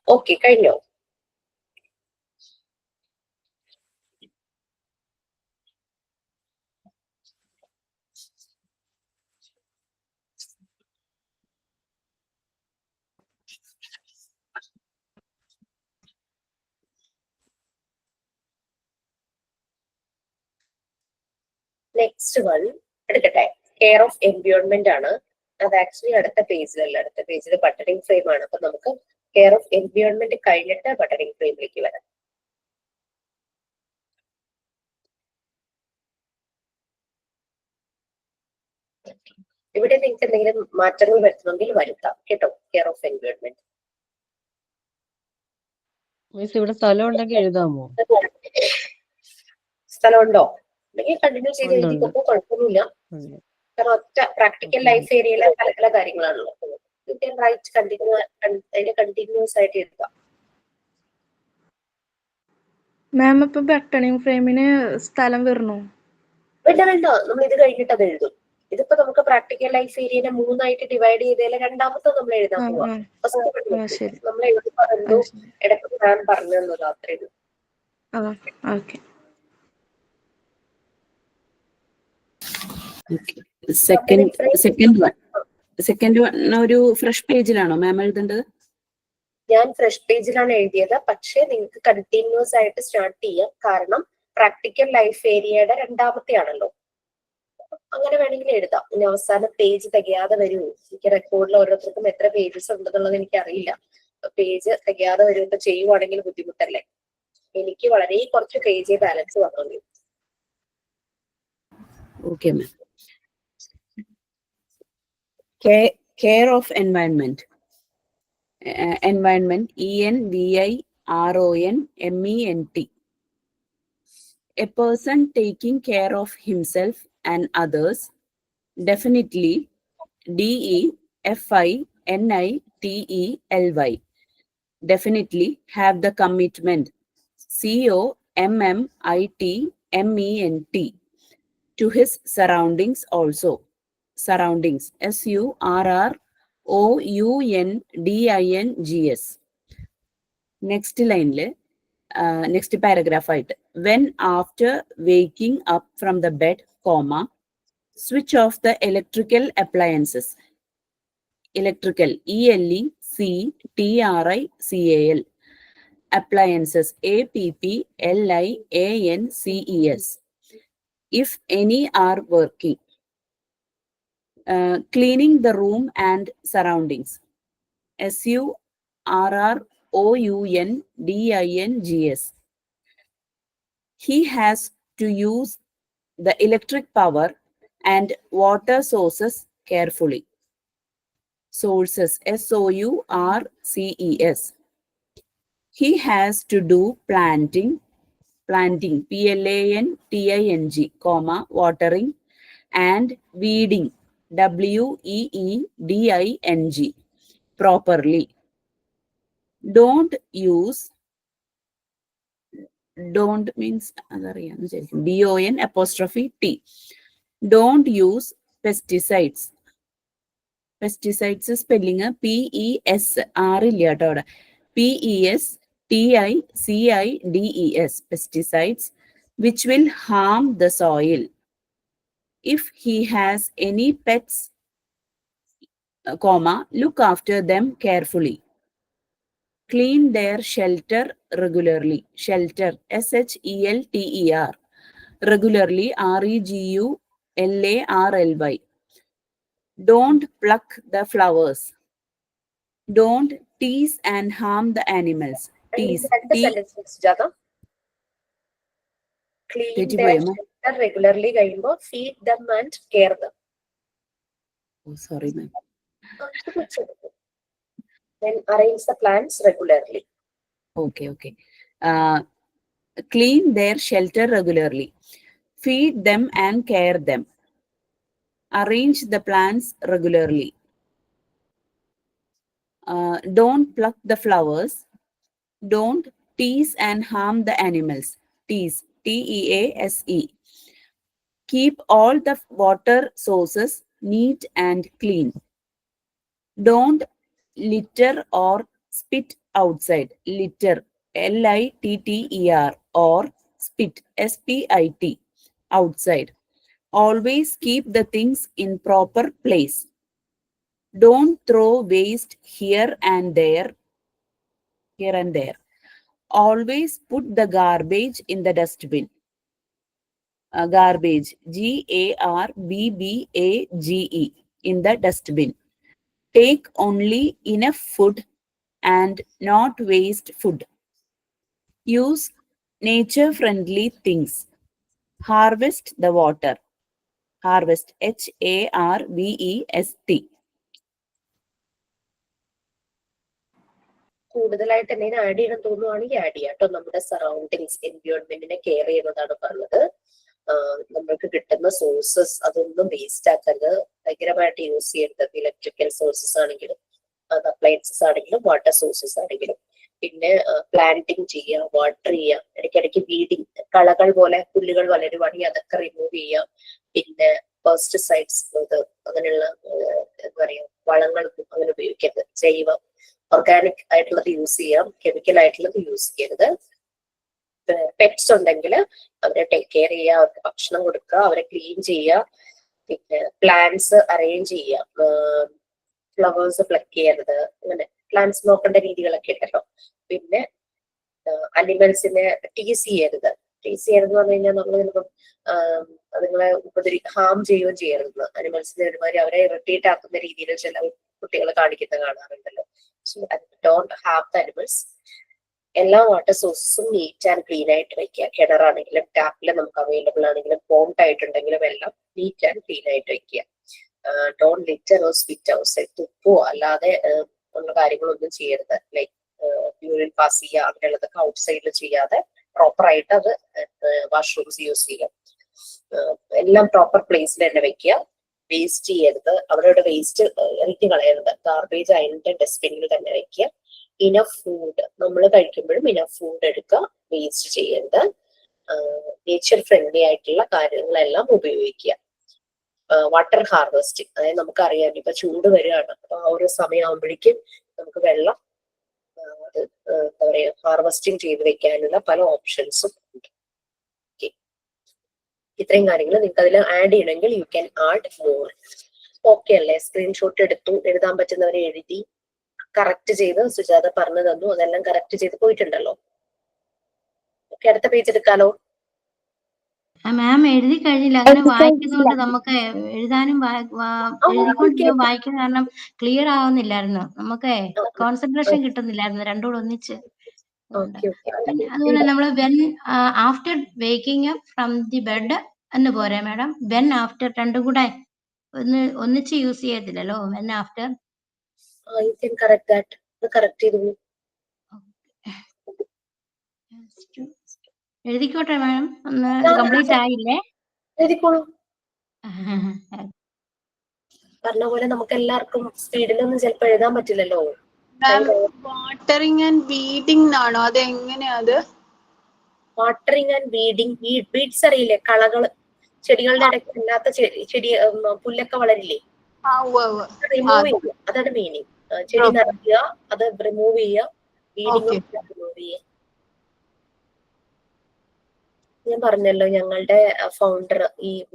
ഓക്കെ, കഴിഞ്ഞോ? നെക്സ്റ്റ് വൺ എടുക്കട്ടെ. കെയർ ഓഫ് എൻവയോൺമെന്റ് ആണ്. അത് ആക്ച്വലി അടുത്ത പേജിലല്ല, അടുത്ത പേജിൽ ബട്ടണിംഗ് ഫ്രെയിം ആണ്. അപ്പൊ നമുക്ക് കെയർ ഓഫ് എൻവയോൺമെന്റ് കഴിഞ്ഞിട്ട് ബട്ടണിംഗ് ഫ്രെയിമിലേക്ക് വരാം. ഇവിടെ നിങ്ങൾക്ക് എന്തെങ്കിലും മാറ്റങ്ങൾ വരുത്തണമെങ്കിൽ വരുത്താം കേട്ടോ. കെയർ ഓഫ് എൻവയോൺമെന്റ് ഇവിടെ സ്ഥലം ഉണ്ടെങ്കിൽ എഴുതാമോ? സ്ഥലമുണ്ടോ? അല്ലെങ്കിൽ കണ്ടിന്യൂ ചെയ്ത് എഴുതിക്കൊക്കെ കുഴപ്പമൊന്നുമില്ല. കാരണം ഒറ്റ പ്രാക്ടിക്കൽ ലൈഫ് ഏരിയയിലെ പല പല കാര്യങ്ങളാണല്ലോ. യു ക്യാൻ റൈറ്റ് അതിന്റെ കണ്ടിന്യൂസ് ആയിട്ട് എഴുതാം. മാം ഇപ്പൊ ബട്ടണിങ് ഫ്രെയിമിന് സ്ഥലം വരണോ? വേണ്ട, നമ്മൾ ഇത് കഴിഞ്ഞിട്ട് അത് എഴുതും. ഇതിപ്പോ നമുക്ക് പ്രാക്ടിക്കൽ ലൈഫ് ഏരിയനെ 3 ആയിട്ട് ഡിവൈഡ് ചെയ്തതിൽ രണ്ടാമത്തെ നമ്മൾ എഴുതാൻ പോവാം. നമ്മൾ എഴുതുമ്പോ എന്തോ ഇടയ്ക്ക് ഞാൻ പറഞ്ഞു തന്നത് അത്രയും. സെക്കൻഡ് വൺ ഒരു ഫ്രഷ് പേജിലാണോ മാം എഴുതേണ്ടത്? ഞാൻ ഫ്രഷ് പേജിലാണ് എഴുതിയത്. പക്ഷെ നിങ്ങൾക്ക് കണ്ടിന്യൂസ് ആയിട്ട് സ്റ്റാർട്ട് ചെയ്യാം. കാരണം പ്രാക്ടിക്കൽ ലൈഫ് ഏരിയയുടെ രണ്ടാമത്തെ ആണല്ലോ. അങ്ങനെ വേണമെങ്കിൽ എഴുതാം. ഇനി അവസാനം പേജ് തികയാതെ വരുമോ? എനിക്ക് റെക്കോർഡിൽ ഓരോരുത്തർക്കും എത്ര പേജസ് ഉണ്ടെന്നുള്ളത് എനിക്ക് അറിയില്ല. പേജ് തികയാതെ വരുമോ ചെയ്യുവാണെങ്കിൽ ബുദ്ധിമുട്ടല്ലേ? എനിക്ക് വളരെ കുറച്ച് പേജ് ബാലൻസ് വന്നു. Okay ma'am. Care of environment. Environment, ENVIRONMENT. A person taking care of himself and others, definitely DEFINITELY, definitely have the commitment, COMMITMENT, to his surroundings also. Surroundings, SURROUNDINGS. Next line, next paragraph ആയിട്ട്, when after waking up from the bed, switch off the electrical appliances. Electrical, ELECTRICAL, appliances, APPLIANCES, if any are working. Cleaning the room and surroundings, SURROUNDINGS. He has to use the electric power and water sources carefully. Sources, SOURCES. He has to do planting, PLANTING, watering, and weeding, WEEDING, properly. Don't means DON''T. Don't use pesticides. Pesticides spelling PES, PES PICIDES, pesticides, which will harm the soil. If he has any pets, look after them carefully. Clean their shelter regularly. Shelter, SHELTER. Regularly, REGULARLY. Don't pluck the flowers. Don't tease and harm the animals. Tease. Clean their shelter regularly കഴിയുമ്പോൾ feed them and care them. Oh, sorry, ma'am. Then arrange the plants regularly. Okay. Clean their shelter regularly. Feed them and care them. Arrange the plants regularly. Don't pluck the flowers. Don't tease and harm the animals. Tease, TEASE. Keep all the water sources neat and clean. Don't litter or spit outside. Litter, LITTER, or spit, SPIT, outside. Always keep the things in proper place. Don't throw waste here and there. Always put the garbage in the dustbin. Garbage, GARBBAGE, in the dustbin. Take only enough food and not waste food. Use nature-friendly things. Harvest the water. Harvest, HARVEST. കൂടുതലായിട്ട് എന്തെങ്കിലും add ചെയ്യണം തോന്നുവാണെങ്കിൽ add ചെയ്യാം കേട്ടോ. നമ്മുടെ surroundings, എൻവയോൺമെന്റിനെ care ചെയ്യുന്നതാണ് പറഞ്ഞത്. നമ്മൾക്ക് കിട്ടുന്ന സോഴ്സസ് അതൊന്നും വേസ്റ്റ് ആക്കരുത്, ഭയങ്കരമായിട്ട് യൂസ് ചെയ്യരുത്. ഇലക്ട്രിക്കൽ സോഴ്സസ് ആണെങ്കിലും, അപ്ലയൻസസ് ആണെങ്കിലും, വാട്ടർ സോഴ്സസ് ആണെങ്കിലും. പിന്നെ പ്ലാന്റിങ് ചെയ്യുക, വാട്ടർ ചെയ്യുക, ഇടയ്ക്കിടയ്ക്ക് വീഡിങ്, കളകൾ പോലെ പുല്ലുകൾ വളരുവാണെങ്കിൽ അതൊക്കെ റിമൂവ് ചെയ്യുക. പിന്നെ പെസ്റ്റിസൈഡ്സ്, അങ്ങനെയുള്ള എന്താ പറയുക, വളങ്ങളൊന്നും അങ്ങനെ ഉപയോഗിക്കരുത്. ജൈവ ഓർഗാനിക് ആയിട്ടുള്ളത് യൂസ് ചെയ്യാം, കെമിക്കൽ ആയിട്ടുള്ളത് യൂസ് ചെയ്യരുത്. പെറ്റ്സ് ഉണ്ടെങ്കിൽ അവരെ ടേക്ക് കെയർ ചെയ്യുക, അവർക്ക് ഭക്ഷണം കൊടുക്കുക, അവരെ ക്ലീൻ ചെയ്യുക. പിന്നെ പ്ലാന്റ്സ് അറേഞ്ച് ചെയ്യുക, ഫ്ലവേഴ്സ് പ്ലക്ക് ചെയ്യരുത്, അങ്ങനെ പ്ലാന്റ്സ് നോക്കേണ്ട രീതികളൊക്കെ ഉണ്ടല്ലോ. പിന്നെ അനിമൽസിനെ ടീസ് ചെയ്യരുത്. ടീസ് ചെയ്യരുത് എന്ന് പറഞ്ഞു കഴിഞ്ഞാൽ നമ്മൾ ചിലപ്പം അതുങ്ങളെ ഹാം ചെയ്യുകയും ചെയ്യരുത്. അനിമൽസിനെ ഒരുമാതിരി അവരെ ഇറിറ്റേറ്റ് ആക്കുന്ന രീതിയിൽ ചില കുട്ടികൾ കാണിക്കുന്നത് കാണാറുണ്ടല്ലോ. So don't have the animals. എല്ലാ വാട്ടർ സോഴ്സസും നീറ്റ് ആൻഡ് ക്ലീൻ ആയിട്ട് വെക്കുക. കിണറാണെങ്കിലും ടാപ്പിൽ നമുക്ക് അവൈലബിൾ ആണെങ്കിലും പോണ്ട് ആയിട്ടുണ്ടെങ്കിലും എല്ലാം നീറ്റ് ആൻഡ് ക്ലീൻ ആയിട്ട് വെക്കുക. Don't litter or spit outside. തുപ്പോ അല്ലാതെ ഉള്ള കാര്യങ്ങളൊന്നും ചെയ്യരുത്. ലൈക്ക് യൂറിൻ പാസ് ചെയ്യുക, അങ്ങനെയുള്ളതൊക്കെ ഔട്ട്സൈഡിൽ ചെയ്യാതെ പ്രോപ്പർ ആയിട്ട് അത് വാഷ്റൂംസ് യൂസ് ചെയ്യുക. എല്ലാം പ്രോപ്പർ പ്ലേസിൽ തന്നെ വെക്കുക. വേസ്റ്റ് ചെയ്യരുത്, അവരുടെ വേസ്റ്റ് എറിഞ്ഞു കളയരുത്. ഗാർബേജ് അതിന്റെ ഡസ്റ്റ്ബിനിൽ തന്നെ വെക്കുക. ഇനഫ് ഫുഡ്, നമ്മൾ കഴിക്കുമ്പോഴും ഇനഫ് ഫുഡ് എടുക്കുക, വേസ്റ്റ് ചെയ്യരുത്. നേച്ചർ ഫ്രണ്ട്ലി ആയിട്ടുള്ള കാര്യങ്ങളെല്ലാം ഉപയോഗിക്കുക. വാട്ടർ ഹാർവെസ്റ്റിംഗ്, അതായത് നമുക്കറിയാം ഇപ്പൊ ചൂട് വരികയാണ്, അപ്പൊ ആ ഒരു സമയമാകുമ്പോഴേക്കും നമുക്ക് വെള്ളം എന്താ പറയാ ഹാർവെസ്റ്റിംഗ് ചെയ്ത് വെക്കാനുള്ള പല ഓപ്ഷൻസും ഉണ്ട്. ഇത്രയും കാര്യങ്ങൾ നിങ്ങൾക്ക് അതിൽ ആഡ് ചെയ്യണമെങ്കിൽ you can add more. Okay അല്ലേ? സ്ക്രീൻഷോട്ട് എടുത്തു, എഴുതാൻ പറ്റുന്നവരെ എഴുതി, കറക്റ്റ് ചെയ്ത് സുജാത പറഞ്ഞു തന്നു, അതെല്ലാം കറക്റ്റ് ചെയ്ത് പോയിട്ടുണ്ടല്ലോ. ഓക്കെ, അടുത്ത പേജ് എടുക്കാലോ. മാം എഴുതി കഴിഞ്ഞില്ല, അങ്ങനെ വായിക്കുന്നതുകൊണ്ട് നമുക്ക് എഴുതാനും എഴുതിക്കൊണ്ടിരിക്കും വായിക്കുന്ന കാരണം ക്ലിയർ ആവുന്നില്ലായിരുന്നു, നമുക്ക് കോൺസെൻട്രേഷൻ കിട്ടുന്നില്ലായിരുന്നു രണ്ടുകൂടെ ഒന്നിച്ച്. പിന്നെ അതുപോലെ നമ്മൾ when after waking up from the bed എന്ന് പോരെ മാഡം? വെൻ ആഫ്റ്റർ രണ്ടും കൂടെ ഒന്നിച്ച് യൂസ് ചെയ്യത്തില്ലല്ലോ. വെൻ ആഫ്റ്റർ എഴുതിക്കോട്ടെ മാഡം, ഒന്ന് കംപ്ലീറ്റ് ആയില്ലേ? എഴുതിക്കോളൂ. പറഞ്ഞ പോലെ നമുക്ക് എല്ലാവർക്കും സ്പീഡിലൊന്നും ചിലപ്പോ എഴുതാൻ പറ്റില്ലല്ലോ. വാട്ടറിങ് ആൻഡ് വീഡിങ് എന്നാണോ? അത് എങ്ങനെയാ? അത് വാട്ടറിങ് ആൻഡ് വീഡിങ്. വീഡ്സ് അറിയില്ലേ? കളകള്, ചെടികളുടെ ഇടയ്ക്ക് ഇല്ലാത്ത ചെടി പുല്ലൊക്കെ വളരില്ലേ, റിമൂവ് ചെയ്യുക, അതാണ് മീനിങ്. ചെടി നിറയ്ക്കുക, അത് റിമൂവ് ചെയ്യുക. Weeding remove B A? ഞാൻ പറഞ്ഞല്ലോ ഞങ്ങളുടെ ഫൗണ്ടർ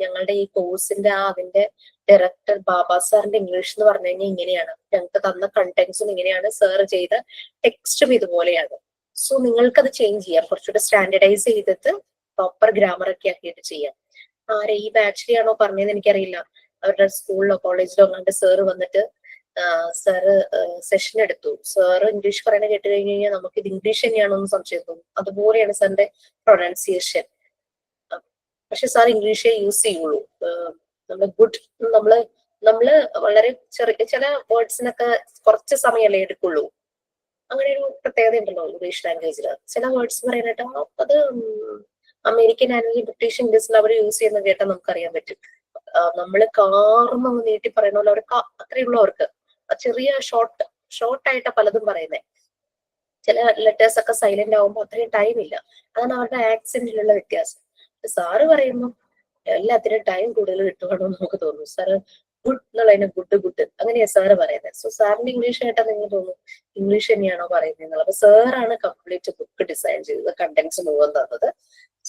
ഞങ്ങളുടെ ഈ കോഴ്സിന്റെ അതിന്റെ ഡയറക്ടർ ബാബാ സാറിന്റെ ഇംഗ്ലീഷ് എന്ന് പറഞ്ഞു കഴിഞ്ഞാൽ ഇങ്ങനെയാണ്. ഞങ്ങൾക്ക് തന്ന കണ്ടന്റ്സും ഇങ്ങനെയാണ്, സാർ ചെയ്ത ടെക്സ്റ്റും ഇതുപോലെയാണ്. സോ നിങ്ങൾക്കത് ചേഞ്ച് ചെയ്യാം, കുറച്ചുകൂടെ സ്റ്റാൻഡർഡൈസ് ചെയ്തിട്ട് പ്രോപ്പർ ഗ്രാമർ ഒക്കെ ആക്കിയിട്ട് ചെയ്യാം. ആരെ ഈ ബാച്ചിലാണോ പറഞ്ഞതെന്ന് എനിക്കറിയില്ല. അവരുടെ സ്കൂളിലോ കോളേജിലോ കണ്ട് സാറ് വന്നിട്ട് സാറ് സെഷൻ എടുത്തു. സാറ് ഇംഗ്ലീഷ് പറയുന്നത് കേട്ട് കഴിഞ്ഞ് കഴിഞ്ഞാൽ നമുക്ക് ഇത് ഇംഗ്ലീഷ് തന്നെയാണോ എന്ന് സംശയം തോന്നും. അതുപോലെയാണ് സാറിന്റെ പ്രൊനൗൺസിയേഷൻ. പക്ഷെ സാർ ഇംഗ്ലീഷേ യൂസ് ചെയ്യുള്ളൂ. നമ്മള് വളരെ ചെറിയ ചില വേർഡ്സിനൊക്കെ കുറച്ച് സമയമല്ലേ എടുക്കുള്ളൂ. അങ്ങനെ ഒരു പ്രത്യേകത ഉണ്ടല്ലോ ഇംഗ്ലീഷ് ലാംഗ്വേജിൽ. ചില വേർഡ്സ് പറയാനായിട്ട് അത് അമേരിക്കൻ അല്ലെങ്കിൽ ബ്രിട്ടീഷ് ഇംഗ്ലീഷിൽ അവർ യൂസ് ചെയ്യുന്ന കേട്ടാൽ നമുക്കറിയാൻ പറ്റും. നമ്മള് കാർന്ന് നീട്ടി പറയുന്ന പോലെ അവർക്ക് അത്രയേ ഉള്ളൂ. അവർക്ക് ചെറിയ ഷോർട്ടായിട്ടാ പലതും പറയുന്നത്. ചില ലെറ്റേഴ്സ് ഒക്കെ സൈലന്റ് ആവുമ്പോൾ അത്രയും ടൈം ഇല്ല. അതാണ് അവരുടെ ആക്സെന്റിലുള്ള വ്യത്യാസം. സാറ് പറയുമ്പോൾ എല്ലാത്തിനും ടൈം കൂടുതൽ കിട്ടുവാണോ നമുക്ക് തോന്നുന്നു. സാറ് ഗുഡ് എന്നുള്ളതിന് ഗുഡ് അങ്ങനെയാ സാറ് പറയുന്നത്. സോ സാറിന്റെ ഇംഗ്ലീഷ് കേട്ടാൽ നിങ്ങൾ തോന്നും ഇംഗ്ലീഷ് തന്നെയാണോ പറയുന്നത്. അപ്പൊ സാറാണ് കംപ്ലീറ്റ് ബുക്ക് ഡിസൈൻ ചെയ്തത്, കണ്ടന്റ്സ് മുഴുവൻ തന്നത്.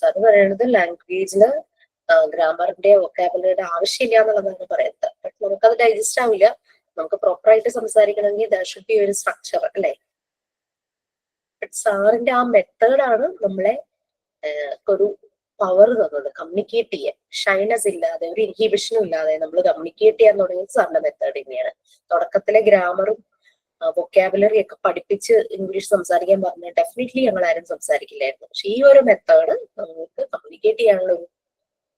സാറ് പറയുന്നത് ലാംഗ്വേജില് ഗ്രാമറിന്റെ വൊക്കാബുലറിയുടെ ആവശ്യമില്ല എന്നുള്ളതാണ് പറയുന്നത്. ബട്ട് നമുക്കത് ഡൈജസ്റ്റ് ആവില്ല. നമുക്ക് പ്രോപ്പറായിട്ട് സംസാരിക്കണമെങ്കിൽ ദാറ്റ് ഷുഡ് ബി ഒരു സ്ട്രക്ചർ അല്ലേ. ബട്ട് സാറിന്റെ ആ മെത്തേഡാണ് നമ്മളെ ഒരു പവർ തന്നത്, കമ്മ്യൂണിക്കേറ്റ് ചെയ്യാൻ. ഷൈനസ് ഇല്ലാതെ ഒരു ഇൻഹിബിഷനും ഇല്ലാതെ നമ്മൾ കമ്മ്യൂണിക്കേറ്റ് ചെയ്യാൻ തുടങ്ങിയത് സാറിന്റെ മെത്തേഡ് തന്നെയാണ്. തുടക്കത്തിലെ ഗ്രാമറും വൊക്കാബുലറി ഒക്കെ പഠിപ്പിച്ച് ഇംഗ്ലീഷ് സംസാരിക്കാൻ പറഞ്ഞാൽ ഡെഫിനറ്റ്ലി ഞങ്ങൾ ആരും സംസാരിക്കില്ലായിരുന്നു. പക്ഷെ ഈ ഒരു മെത്തേഡ് നമുക്ക് കമ്മ്യൂണിക്കേറ്റ് ചെയ്യാനുള്ള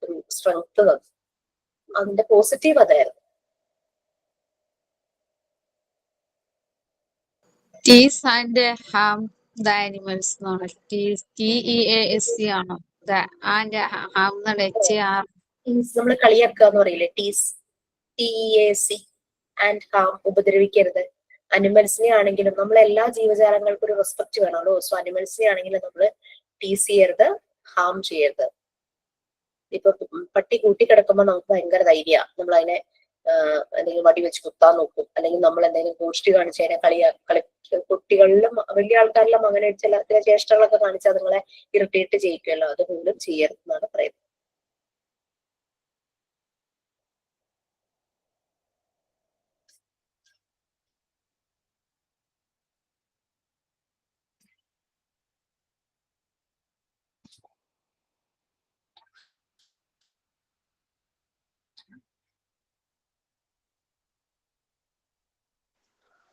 ഒരു സ്ട്രെങ്ത് തന്നു. അതിന്റെ പോസിറ്റീവ് അതായിരുന്നു. Tease and harm the animals എന്നാണ്. TEASC ആണോ? And harm HAR. നമ്മൾ കളിയാക്കുക എന്ന് പറയില്ലേ, TEAC ആൻഡ് ഹാം, ഉപദ്രവിക്കരുത്. അനിമൽസിനെ ആണെങ്കിലും നമ്മൾ എല്ലാ ജീവജാലങ്ങൾക്കും ഒരു റെസ്പെക്ട് വേണമല്ലോ. സോ അനിമൽസിനെ ആണെങ്കിലും നമ്മൾ ടീസ് ചെയ്യരുത്, ഹാം ചെയ്യരുത്. ഇപ്പൊ പട്ടി കൂട്ടി കിടക്കുമ്പോൾ നമുക്ക് ഭയങ്കര ധൈര്യ, നമ്മൾ അതിനെ എന്തെങ്കിലും വടി വെച്ച് കുത്താൻ നോക്കും, അല്ലെങ്കിൽ നമ്മൾ എന്തെങ്കിലും ഗോഷ്ടി കാണിച്ച് അതിനെ കുട്ടികളിലും വലിയ ആൾക്കാരിലും അങ്ങനെ ചില ചേഷ്ടകളൊക്കെ കാണിച്ചാൽ നിങ്ങളെ ഇറിറ്റേറ്റ് ചെയ്യിക്കുമല്ലോ. അതുപോലും ചെയ്യരുതെന്നാണ് പറയുന്നത്.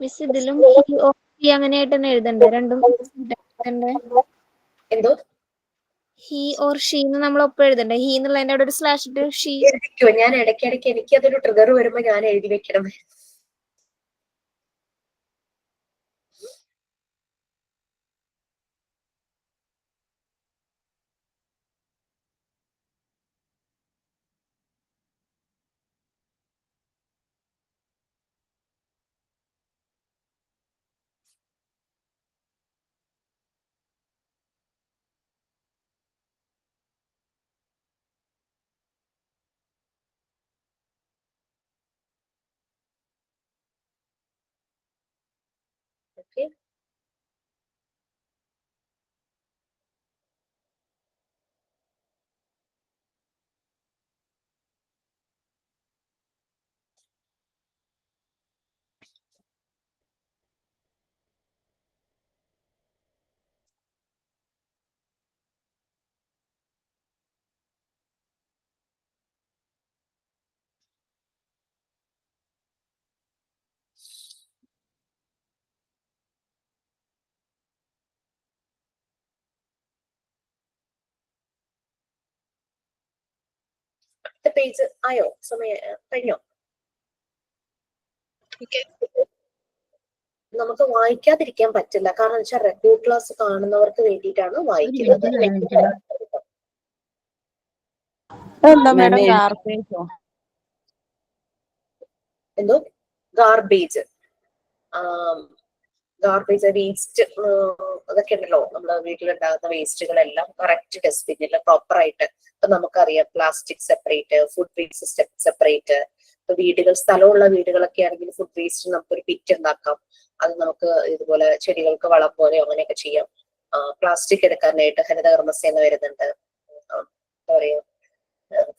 മിസ് ഇതിലും അങ്ങനെയായിട്ട് തന്നെ എഴുതണ്ടേ? രണ്ടും എന്തോ ഹി ഓർ ഷീ എന്ന് നമ്മൾ ഒപ്പം എഴുതണ്ടേ? ഹി എന്നുള്ളതിന്റെ അവിടെ ഒരു സ്ലാഷ് ഇട്ട് ഷീ എഴുതിക്കോ. ഞാൻ ഇടയ്ക്കിടയ്ക്ക് എനിക്ക് അതൊരു ട്രിഗർ വരുമ്പോ ഞാൻ എഴുതി വെക്കണം. ഓക്കെ, പേജ് ആയോ? കഴിഞ്ഞോ? നമുക്ക് വായിക്കാതിരിക്കാൻ പറ്റില്ല. കാരണം വെച്ചാൽ റെക്കോർഡ് ക്ലാസ് കാണുന്നവർക്ക് വേണ്ടിയിട്ടാണ് വായിക്കുന്നത്. എന്തോ ഗാർബേജ് വേസ്റ്റ് അതൊക്കെ ഉണ്ടല്ലോ, നമ്മുടെ വീട്ടിലുണ്ടാകുന്ന വേസ്റ്റുകളെല്ലാം കറക്റ്റ് ഡസ്റ്റ്ബിന്നിൽ പ്രോപ്പർ ആയിട്ട്. ഇപ്പൊ നമുക്കറിയാം plastic separate, food waste separate. ഇപ്പൊ സ്ഥലമുള്ള വീടുകളൊക്കെ ആണെങ്കിൽ ഫുഡ് വേസ്റ്റ് നമുക്കൊരു പിറ്റ് ഉണ്ടാക്കാം. അത് നമുക്ക് ഇതുപോലെ ചെടികൾക്ക് വളം പോലെ അങ്ങനെയൊക്കെ ചെയ്യാം. പ്ലാസ്റ്റിക് എടുക്കാനായിട്ട് ഹരിതകർമ്മസേന വരുന്നുണ്ട്. എന്താ പറയാ,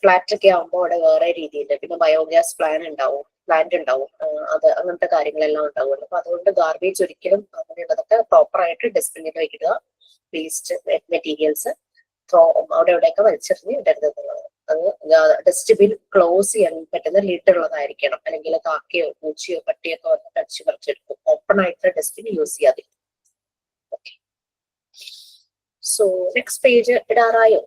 ഫ്ലാറ്റ് ഒക്കെ ആകുമ്പോൾ അവിടെ വേറെ രീതിയിൽ, പിന്നെ ബയോഗ്യാസ് പ്ലാന്റ് ഉണ്ടാവും. അത് അങ്ങനത്തെ കാര്യങ്ങളെല്ലാം ഉണ്ടാവുമല്ലോ. അപ്പൊ അതുകൊണ്ട് ഗാർബേജ് ഒരിക്കലും അങ്ങനെയുള്ളതൊക്കെ പ്രോപ്പർ ആയിട്ട് ഡസ്റ്റ്ബിന്നിൽ വയ്ക്കുക. വേസ്റ്റ് മെറ്റീരിയൽസ് അവിടെ ഇവിടെയൊക്കെ വലിച്ചെറിഞ്ഞ് ഇടരുത് എന്നുള്ളത്. അത് ഡസ്റ്റ്ബിൻ ക്ലോസ് ചെയ്യാൻ പറ്റുന്ന ലിഡുള്ളതായിരിക്കണം, അല്ലെങ്കിൽ കാക്കയോ പൂച്ചയോ പട്ടിയൊക്കെ വന്ന് കടിച്ചു പറിച്ചെടുക്കും. ഓപ്പൺ ആയിട്ടുള്ള ഡസ്റ്റ്ബിൻ യൂസ് ചെയ്യാതെ. ഓക്കെ, സോ നെക്സ്റ്റ് പേജ് എടുക്കാറായോ?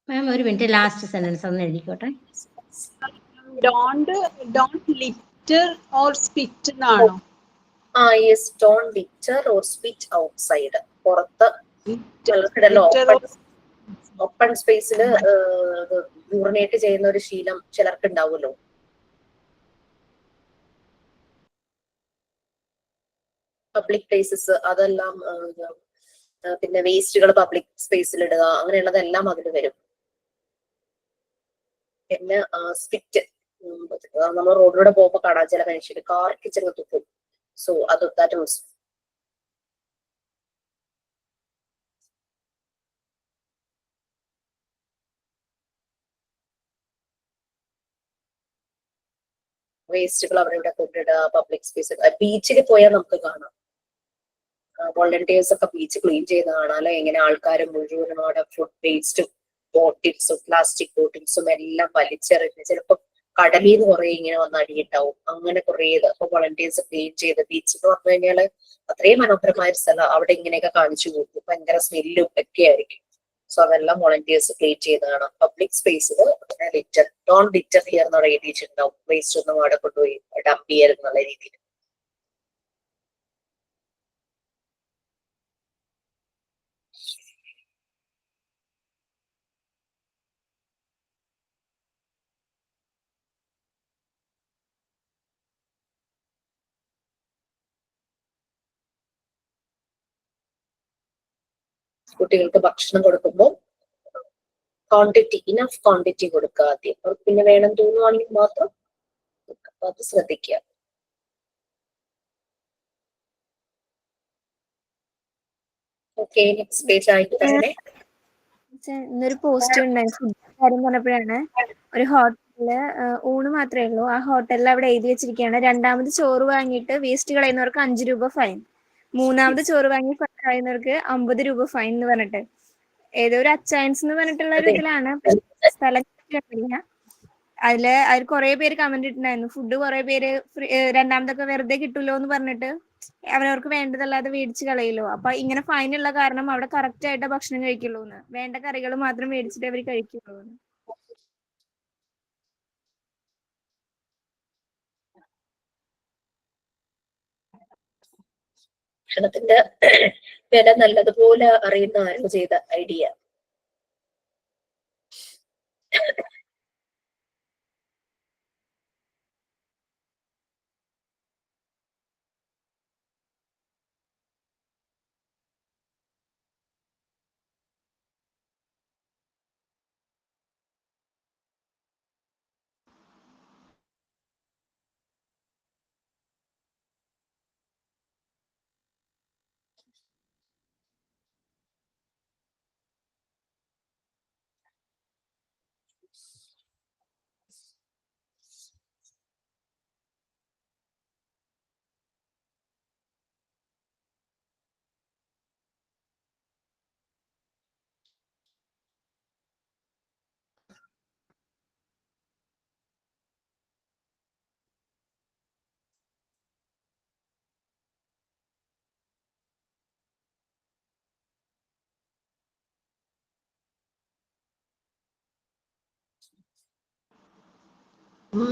മാം ഒരു മിനിറ്റ്, ലാസ്റ്റ് സെന്റൻസ് ഒന്ന് എഴുതിക്കോട്ടെ. ഡോണ്ട് ലിറ്റർ ഓർ സ്പിറ്റ് എന്നാണോ? Yes, don't litter or spit outside. പുറത്ത് ഓപ്പൺ സ്പേസിൽ യൂറിനേറ്റ് ചെയ്യുന്ന ഒരു ശീലം ചിലർക്ക് ഉണ്ടാവുമല്ലോ. പബ്ലിക് പ്ലേസസ് അതെല്ലാം, പിന്നെ വേസ്റ്റുകൾ പബ്ലിക് സ്പേസിൽ ഇടുക, അങ്ങനെയുള്ളതെല്ലാം അതിൽ വരും. പിന്നെ സ്പിറ്റ്, നമ്മൾ റോഡിലൂടെ പോകുമ്പോൾ കാണാൻ ചില മനുഷ്യർ കാർക്ക് ചെന്ന് തുപ്പും. So that also. വേസ്റ്റുകൾ അവിടെ ഇവിടെ കൊണ്ടിടുക പബ്ലിക് സ്പേസിൽ. ബീച്ചിൽ പോയാൽ നമുക്ക് കാണാം വോളണ്ടിയേഴ്സ് ഒക്കെ ബീച്ച് ക്ലീൻ ചെയ്ത് കാണാം അല്ലെ. എങ്ങനെ ആൾക്കാർ മുഴുവനും അവിടെ ഫുഡ് വേസ്റ്റും ബോട്ടിൽസും പ്ലാസ്റ്റിക് ബോട്ടിൽസും എല്ലാം വലിച്ചെറിഞ്ഞ്, ചിലപ്പോൾ കടലിൽ നിന്ന് കുറെ ഇങ്ങനെ വന്ന് അടിയുണ്ടാവും. അങ്ങനെ കുറെ അപ്പൊ വോളണ്ടിയേഴ്സ് ക്ലീൻ ചെയ്ത്, ബീച്ച് എന്ന് പറഞ്ഞു കഴിഞ്ഞാല് അത്രയും മനോഹരമായ ഒരു സ്ഥലം. അവിടെ ഇങ്ങനെയൊക്കെ കാണിച്ചു കൊടുക്കും, ഭയങ്കര സ്മെല്ലും ഒക്കെ ആയിരിക്കും. സോ അതെല്ലാം വോളണ്ടിയേഴ്സ് ക്ലീൻ ചെയ്ത് കാണാം. പബ്ലിക് സ്പേസിൽ ലിറ്റർ, ഡോണ്ട് ലിറ്റർ ഹിയർ എന്നുള്ള എഴുതിയിട്ടുണ്ടാവും. വേസ്റ്റ് ഒന്നും അവിടെ കൊണ്ടുപോയി ഡംപ് ചെയ്യരുന്നുള്ള രീതിയിൽ. കുട്ടികൾക്ക് ഭക്ഷണം കൊടുക്കുമ്പോൾ ഇനഫ് ക്വാണ്ടിറ്റി കൊടുക്കുക ആദ്യം. പിന്നെ വേണം തോന്നുവാണെങ്കിൽ മാത്രം അത് ശ്രദ്ധിക്കുക. ഓക്കെ, നെക്സ്റ്റ് പേജ് ആയിട്ട് തന്നെ ഇന്നൊരു പോസ്റ്റ് ഉണ്ടായിരുന്നു കാര്യം പറഞ്ഞപ്പോഴാണ്. ഒരു ഹോട്ടലില് ഊണ് മാത്രമേ ഉള്ളൂ. ആ ഹോട്ടലിൽ അവിടെ എഴുതി വെച്ചിരിക്കുകയാണ്, രണ്ടാമത് ചോറ് വാങ്ങിയിട്ട് വേസ്റ്റ് കളയുന്നവർക്ക് 5 രൂപ ഫൈൻ, മൂന്നാമത് ചോറ് വാങ്ങി കളയുന്നവർക്ക് 50 രൂപ ഫൈൻ എന്ന് പറഞ്ഞിട്ട്. ഏതോ ഒരു അച്ചയൻസ് എന്ന് പറഞ്ഞിട്ടുള്ള ഒരു ഇതിലാണ്, സ്ഥലം അതില് കുറെ പേര് കമന്റ് ഇട്ടുണ്ടായിരുന്നു. ഫുഡ് കുറെ പേര് രണ്ടാമതൊക്കെ വെറുതെ കിട്ടൂലോ എന്ന് പറഞ്ഞിട്ട് അവരവർക്ക് വേണ്ടതല്ലാതെ മേടിച്ച് കളയല്ലോ. അപ്പൊ ഇങ്ങനെ ഫൈൻ ഉള്ള കാരണം അവിടെ കറക്റ്റ് ആയിട്ട് ഭക്ഷണം കഴിക്കുള്ളൂ എന്ന്, വേണ്ട കറികൾ മാത്രം മേടിച്ചിട്ട് അവർ കഴിക്കുള്ളൂ എന്ന്. ഭക്ഷണത്തിന്റെ വില നല്ലതുപോലെ അറിയുന്ന ആരും ചെയ്ത idea.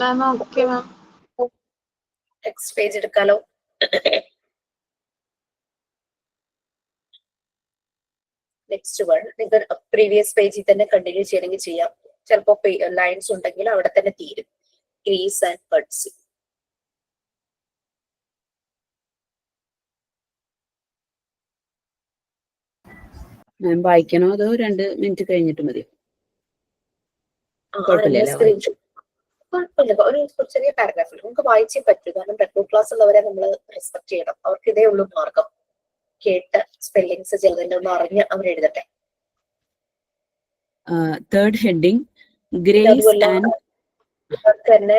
Ma'am okay ma'am. Next page എടുക്കാലോ? നെക്സ്റ്റ് വൺ നിങ്ങൾ പ്രീവിയസ് പേജിൽ തന്നെ കണ്ടിന്യൂ ചെയ്യണമെങ്കിൽ ചെയ്യാം. ചിലപ്പോ ലൈൻസ് ഉണ്ടെങ്കിൽ അവിടെ തന്നെ തീരും. Grease and buds. ഞാൻ വായിക്കണോ അതോ 2 മിനിറ്റ് കഴിഞ്ഞിട്ട് മതി? കുഴപ്പമില്ല, ഒരു ചെറിയ പാരഗ്രാഫിൽ നമുക്ക് വായിച്ചേ പറ്റൂ. കാരണം റെക്കോർഡ് ക്ലാസ് ഉള്ളവരെ നമ്മൾ റെസ്പെക്ട് ചെയ്യണം. അവർക്ക് ഇതേ ഉള്ളൂ മാർഗം. കേട്ട് സ്പെല്ലിങ്സ് ചിലതിന്റെ ഒന്ന് അറിഞ്ഞ് അവർ എഴുതട്ടെ. Third heading, grace അതുമല്ല and ഇവർക്ക് തന്നെ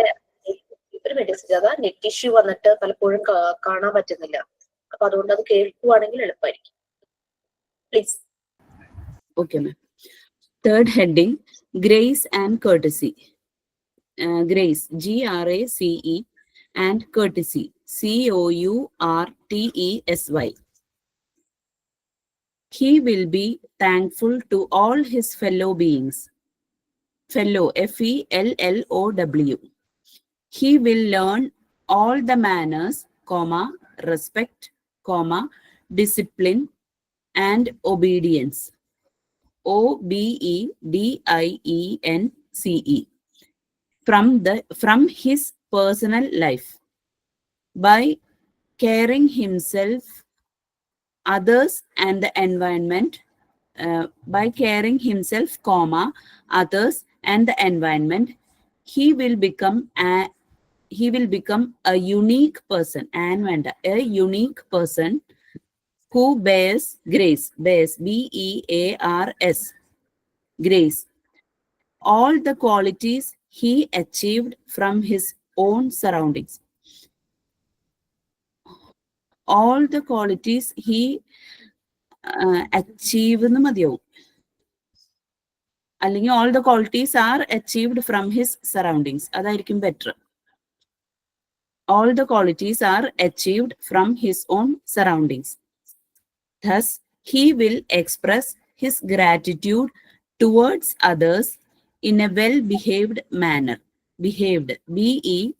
ഒരു മെഡിസിൻ അതാ നെറ്റ് ഇഷ്യൂ വന്നിട്ട് പലപ്പോഴും കാണാൻ പറ്റുന്നില്ല. അപ്പൊ അതുകൊണ്ട് അത് കേൾക്കുവാണെങ്കിൽ എളുപ്പമായിരിക്കും. Please. okay, ma'am. Third heading, grace and courtesy. Grace, Grace, and courtesy, Courtesy. He will be thankful to all his fellow beings. Fellow, Fellow. He will learn all the manners, respect, discipline, and obedience, Obedience, from his personal life by caring himself, others, and the environment. By caring himself, others, and the environment, he will become a unique person, a unique person who bears grace, Bears, grace, all the qualities he achieved from his own surroundings. All the qualities he achieved എന്ന് മതിയാവും. അല്ലെങ്കിൽ all the qualities are achieved from his surroundings. അതായിരിക്കും better. All the qualities are achieved from his own surroundings. Thus, he will express his gratitude towards others in a well-behaved manner. Behaved, Behaved.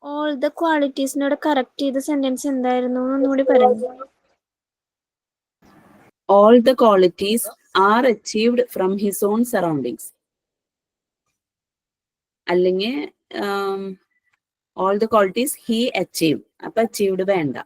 All the ക്വാളിറ്റീസിനോട് correct ചെയ്ത sentence എന്തായിരുന്നു ഒന്നുകൂടി പറയുന്നു. All the qualities are achieved from his own surroundings. അല്ലെങ്കിൽ all the qualities he achieved. അപ്പൊ achieved വേണ്ട.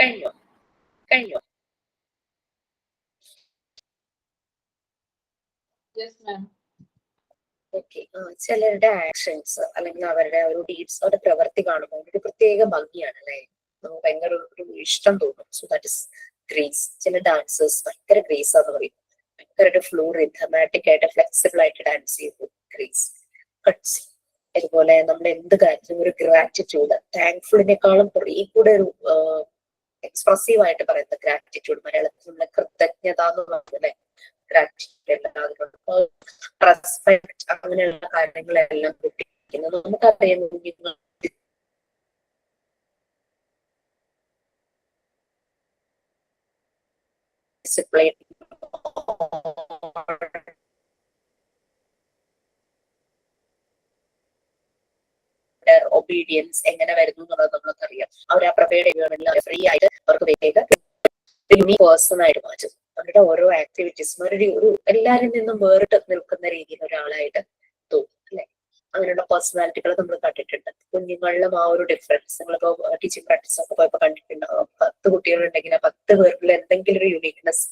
കഴിഞ്ഞോ? Okay. ചിലരുടെ ആക്ഷൻസ് അല്ലെങ്കിൽ അവരുടെ ഒരു ഡീഡ്സ്, അവരുടെ പ്രവൃത്തി കാണുമ്പോൾ ഒരു പ്രത്യേക ഭംഗിയാണ് അല്ലെ, നമുക്ക് ഭയങ്കര ഒരു ഇഷ്ടം തോന്നും. So that is grace. ചില ഡാൻസേഴ്സ് ഭയങ്കര ഗ്രേസ് ആണെന്ന് പറയും, ഭയങ്കര ഒരു ഫ്ലോ റിഥമാറ്റിക് ആയിട്ട് ഫ്ലെക്സിബിൾ ആയിട്ട് ഡാൻസ് ചെയ്തു ഗ്രേസ്. കട്ട്സി അതുപോലെ നമ്മൾ എന്ത് കാര്യത്തിനും ഒരു ഗ്രാറ്റിറ്റ്യൂഡ്, താങ്ക്ഫുള്ളിനേക്കാളും കുറെ കൂടെ ഒരു എക്സ്പ്രസീവ് ആയിട്ട് പറയുന്ന ഗ്രാറ്റിറ്റ്യൂഡ്, മലയാളത്തിൽ നമ്മളെ കൃതജ്ഞത എന്ന് പറയുന്നത് ഗ്രാറ്റിറ്റ്യൂഡ്, റെസ്പെക്ട്, അങ്ങനെയുള്ള കാര്യങ്ങളെല്ലാം കുട്ടിക്കുന്നത് നമുക്കറിയാം. ഡിസിപ്ലിൻ, ഒബീഡിയൻസ് എങ്ങനെ വരുന്നു എന്നുള്ളത് നമുക്കറിയാം. അവർ ആ പ്രൊവൈഡ് ഫ്രീ ആയിട്ട് അവർക്ക് വേഗം പേഴ്സൺ ആയിട്ട് മാറ്റും. അവരുടെ ഓരോ ആക്ടിവിറ്റീസും ഒരു എല്ലാരിൽ നിന്നും വേറിട്ട് നിൽക്കുന്ന രീതിയിൽ ഒരാളായിട്ട് തോന്നും അല്ലെ. അങ്ങനെയുള്ള പേഴ്സണാലിറ്റികൾ നമ്മൾ കണ്ടിട്ടുണ്ട്. കുഞ്ഞുങ്ങളിലും ആ ഒരു ഡിഫറൻസ് നിങ്ങളിപ്പോ ടീച്ചിങ് പ്രാക്ടീസ് ഒക്കെ പോയപ്പോ കണ്ടിട്ടുണ്ടാവും. 10 കുട്ടികളുണ്ടെങ്കിൽ ആ 10 പേരിൽ എന്തെങ്കിലും ഒരു യുണീക്നെസ്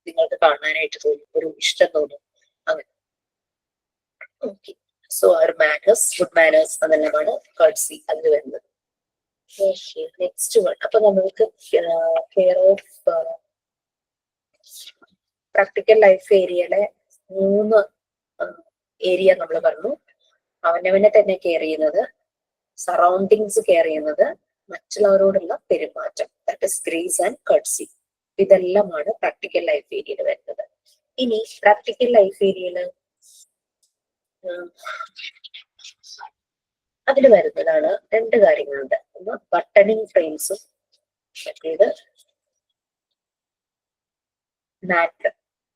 നിങ്ങൾക്ക് കാണാനായിട്ട് തോന്നും, ഒരു ഇഷ്ടം തോന്നും. അങ്ങനെ ഓക്കെ. സോ അവർ മാനേഴ്സ്, ഗുഡ് മാനേഴ്സ് അതെല്ലാമാണ് കർട്സി അതിൽ വരുന്നത്. Next one. അപ്പൊ നമ്മൾക്ക് കെയർ ഓഫ് പ്രാക്ടിക്കൽ ലൈഫ് ഏരിയയിലെ 3 ഏരിയ നമ്മൾ പറഞ്ഞു. അവനവനെ തന്നെ കെയർ ചെയ്യുന്നത്, സറൗണ്ടിങ്സ് കെയർ ചെയ്യുന്നത്, മറ്റുള്ളവരോടുള്ള പെരുമാറ്റം, ദാറ്റ് ഇസ് ഗ്രേസ് ആൻഡ് കർട്സി. ഇതെല്ലാമാണ് പ്രാക്ടിക്കൽ ലൈഫ് ഏരിയയിൽ വരുന്നത്. ഇനി പ്രാക്ടിക്കൽ ലൈഫ് ഏരിയയില് അതിൽ വരുന്നതാണ് 2 കാര്യങ്ങളുണ്ട്. ഒന്ന് ബട്ടണിങ് ഫ്രെയിംസും, മറ്റേത് മാറ്റ്.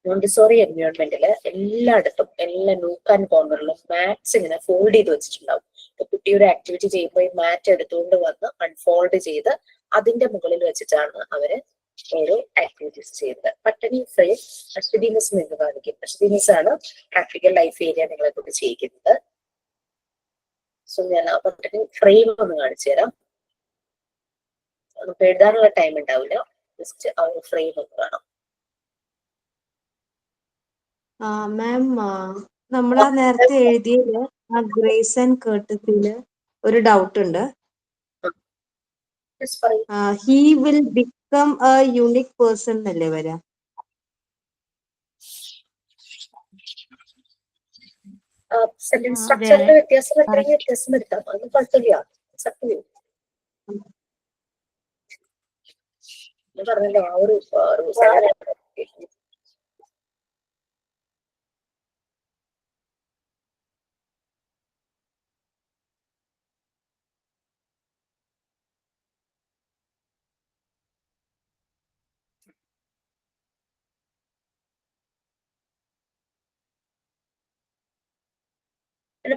മോണ്ടിസോറി എൻവയോൺമെന്റില് എല്ലായിടത്തും എല്ലാ നൂക്ക് ആൻഡ് കോർണറിലും മാറ്റ്സ് ഇങ്ങനെ ഫോൾഡ് ചെയ്ത് വെച്ചിട്ടുണ്ടാവും. കുട്ടി ഒരു ആക്ടിവിറ്റി ചെയ്യുമ്പോൾ ഈ മാറ്റ് എടുത്തുകൊണ്ട് വന്ന് അൺഫോൾഡ് ചെയ്ത് അതിന്റെ മുകളിൽ വെച്ചിട്ടാണ് അവര് ഓരോ ആക്ടിവിറ്റീസ് ചെയ്യുന്നത്. ബട്ടണിങ് ഫ്രെയിം അശ്വതി മിസ് നിന്ന് കാണിക്കും. അശ്വതി മിസ് ആണ് പ്രാക്ടിക്കൽ ലൈഫ് ഏരിയ നിങ്ങളെ കൊണ്ട് ചെയ്യിക്കുന്നത്. സോ ഞാൻ ആ ബട്ടണിങ് ഫ്രെയിം ഒന്ന് കാണിച്ചു തരാം. നമുക്ക് എഴുതാനുള്ള ടൈം ഉണ്ടാവില്ല, ജസ്റ്റ് ആ ഒരു ഫ്രെയിം ഒന്ന് കാണാം. മാം, നമ്മൾ ആ നേരത്തെ എഴുതിയതില് ആ ഗ്രേസ് ആൻഡ് കേർട്ടസിയില് ഒരു ഡൗട്ട് ഉണ്ട്. He will become A unique person എന്നല്ലേ വരാ? സെന്റൻസ് സ്ട്രക്ചറിന്റെ വ്യത്യാസം എത്രയും വ്യത്യാസം വരുത്താം, അതൊന്നും കുഴപ്പമില്ല. ഞാൻ പറഞ്ഞല്ലോ ആ ഒരു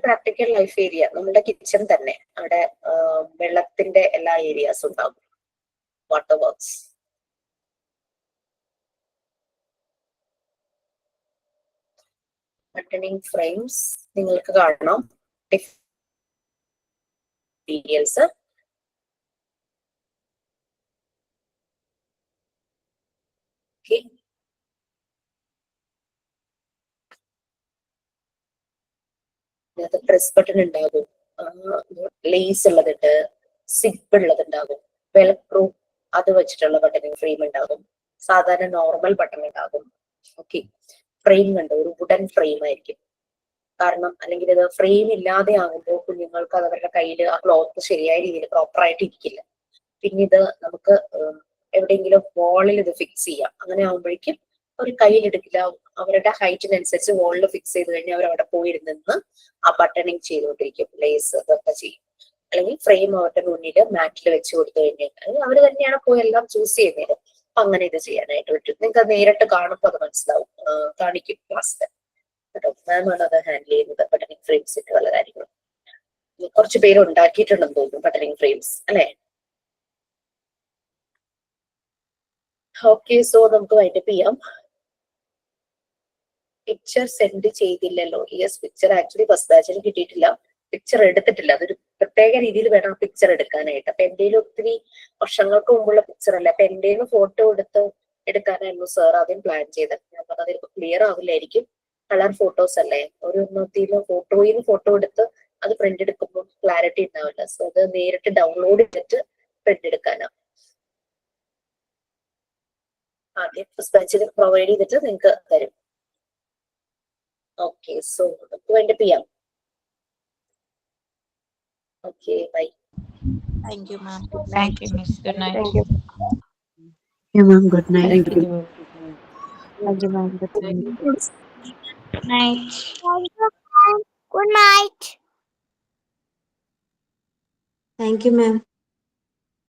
പ്രാക്ടിക്കൽ ലൈഫ് ഏരിയ നമ്മുടെ കിച്ചൺ തന്നെ. അവിടെ വെള്ളത്തിന്റെ എല്ലാ ഏരിയാസും ഉണ്ടാകും, വാട്ടർ വർക്ക്സ്. ബട്ടണിങ് ഫ്രെയിംസ് നിങ്ങൾക്ക് കാണണം, മെറ്റീരിയൽസ്. പ്രസ് ബട്ടൺ ഉണ്ടാകും, ലേസ് ഉള്ളതുണ്ട്, സിപ്പ് ഉള്ളതുണ്ടാകും, വെൽക്രോ അത് വെച്ചിട്ടുള്ള ബട്ടണിങ് ഫ്രെയിം ഉണ്ടാകും, സാധാരണ നോർമൽ ബട്ടൺ ഉണ്ടാകും. ഓക്കെ. ഫ്രെയിം കണ്ടോ, ഒരു വുഡൻ ഫ്രെയിം ആയിരിക്കും. കാരണം അല്ലെങ്കിൽ ഇത് ഫ്രെയിം ഇല്ലാതെ ആകുമ്പോൾ കുഞ്ഞുങ്ങൾക്ക് അത് അവരുടെ കയ്യിൽ ആ ക്ലോത്ത് ശരിയായ രീതിയിൽ പ്രോപ്പർ ആയിട്ട് ഇരിക്കില്ല. പിന്നെ ഇത് നമുക്ക് എവിടെയെങ്കിലും വാളിൽ ഇത് ഫിക്സ് ചെയ്യാം. അങ്ങനെ ആകുമ്പോഴേക്കും അവർ കയ്യിലെടുക്കില്ല, അവരുടെ ഹൈറ്റിനനുസരിച്ച് വാളിൽ ഫിക്സ് ചെയ്ത് കഴിഞ്ഞാൽ അവർ അവിടെ പോയിരുന്ന് ആ ബട്ടണിങ് ചെയ്തുകൊണ്ടിരിക്കും, ലേസ് ഇതൊക്കെ ചെയ്യും. അല്ലെങ്കിൽ ഫ്രെയിം അവരുടെ മുന്നിൽ മാറ്റിൽ വെച്ച് കൊടുത്തു കഴിഞ്ഞാൽ അവർ തന്നെയാണ് പോയി എല്ലാം ചൂസ് ചെയ്യുന്നത്. അപ്പൊ അങ്ങനെ ഇത് ചെയ്യാനായിട്ട് പറ്റും. നിങ്ങൾക്ക് അത് നേരിട്ട് കാണുമ്പോൾ അത് മനസ്സിലാവും, കാണിക്കും ക്ലാസ്സിൽ കേട്ടോ. മാമാണ് അത് ഹാൻഡിൽ ചെയ്യുന്നത് ബട്ടണിങ് ഫ്രെയിംസിന്റെ പല കാര്യങ്ങളും. കുറച്ച് പേര് ഉണ്ടാക്കിയിട്ടുണ്ടെന്ന് തോന്നുന്നു ബട്ടണിങ് ഫ്രെയിംസ് അല്ലെ. ഓക്കെ. സോ നമുക്ക് വൈൻഡപ്പ് ചെയ്യാം. പിക്ചർ സെൻഡ് ചെയ്തില്ലല്ലോ. യെസ്, പിക്ചർ ആക്ച്വലി ഫസ്റ്റ് ബാച്ചിന് കിട്ടിയിട്ടില്ല. പിക്ചർ എടുത്തിട്ടില്ല. അതൊരു പ്രത്യേക രീതിയിൽ വേണം പിക്ചർ എടുക്കാനായിട്ട്. അപ്പൊ എന്റെ ഒത്തിരി വർഷങ്ങൾക്ക് മുമ്പുള്ള പിക്ചർ അല്ല. അപ്പൊ എന്റെ ഫോട്ടോ എടുക്കാനായിരുന്നു സാർ ആദ്യം പ്ലാൻ ചെയ്തത്. ഞാൻ പറഞ്ഞത് ഇപ്പൊ ക്ലിയർ ആവില്ലായിരിക്കും, കളർ ഫോട്ടോസ് അല്ലേ, ഫോട്ടോയിൽ ഫോട്ടോ എടുത്ത് അത് പ്രിന്റ് എടുക്കുമ്പോൾ ക്ലാരിറ്റി ഉണ്ടാവില്ല. സോ അത് നേരിട്ട് ഡൗൺലോഡ് ചെയ്തിട്ട് പ്രിന്റ് എടുക്കാനാണ് ആദ്യം ഫസ്റ്റ് ബാച്ചിൽ പ്രൊവൈഡ് ചെയ്തിട്ട് നിങ്ങൾക്ക് തരും. ഓക്കെ, സോ നമുക്ക് വേണ്ടി ചെയ്യാം. Okay, bye. Thank you, ma'am. Thank you, Miss. Good night. Thank you. Yeah, ma'am. Good night. Thank you. Thank you, ma'am. Good night. Good night. Good night. Thank you, ma'am.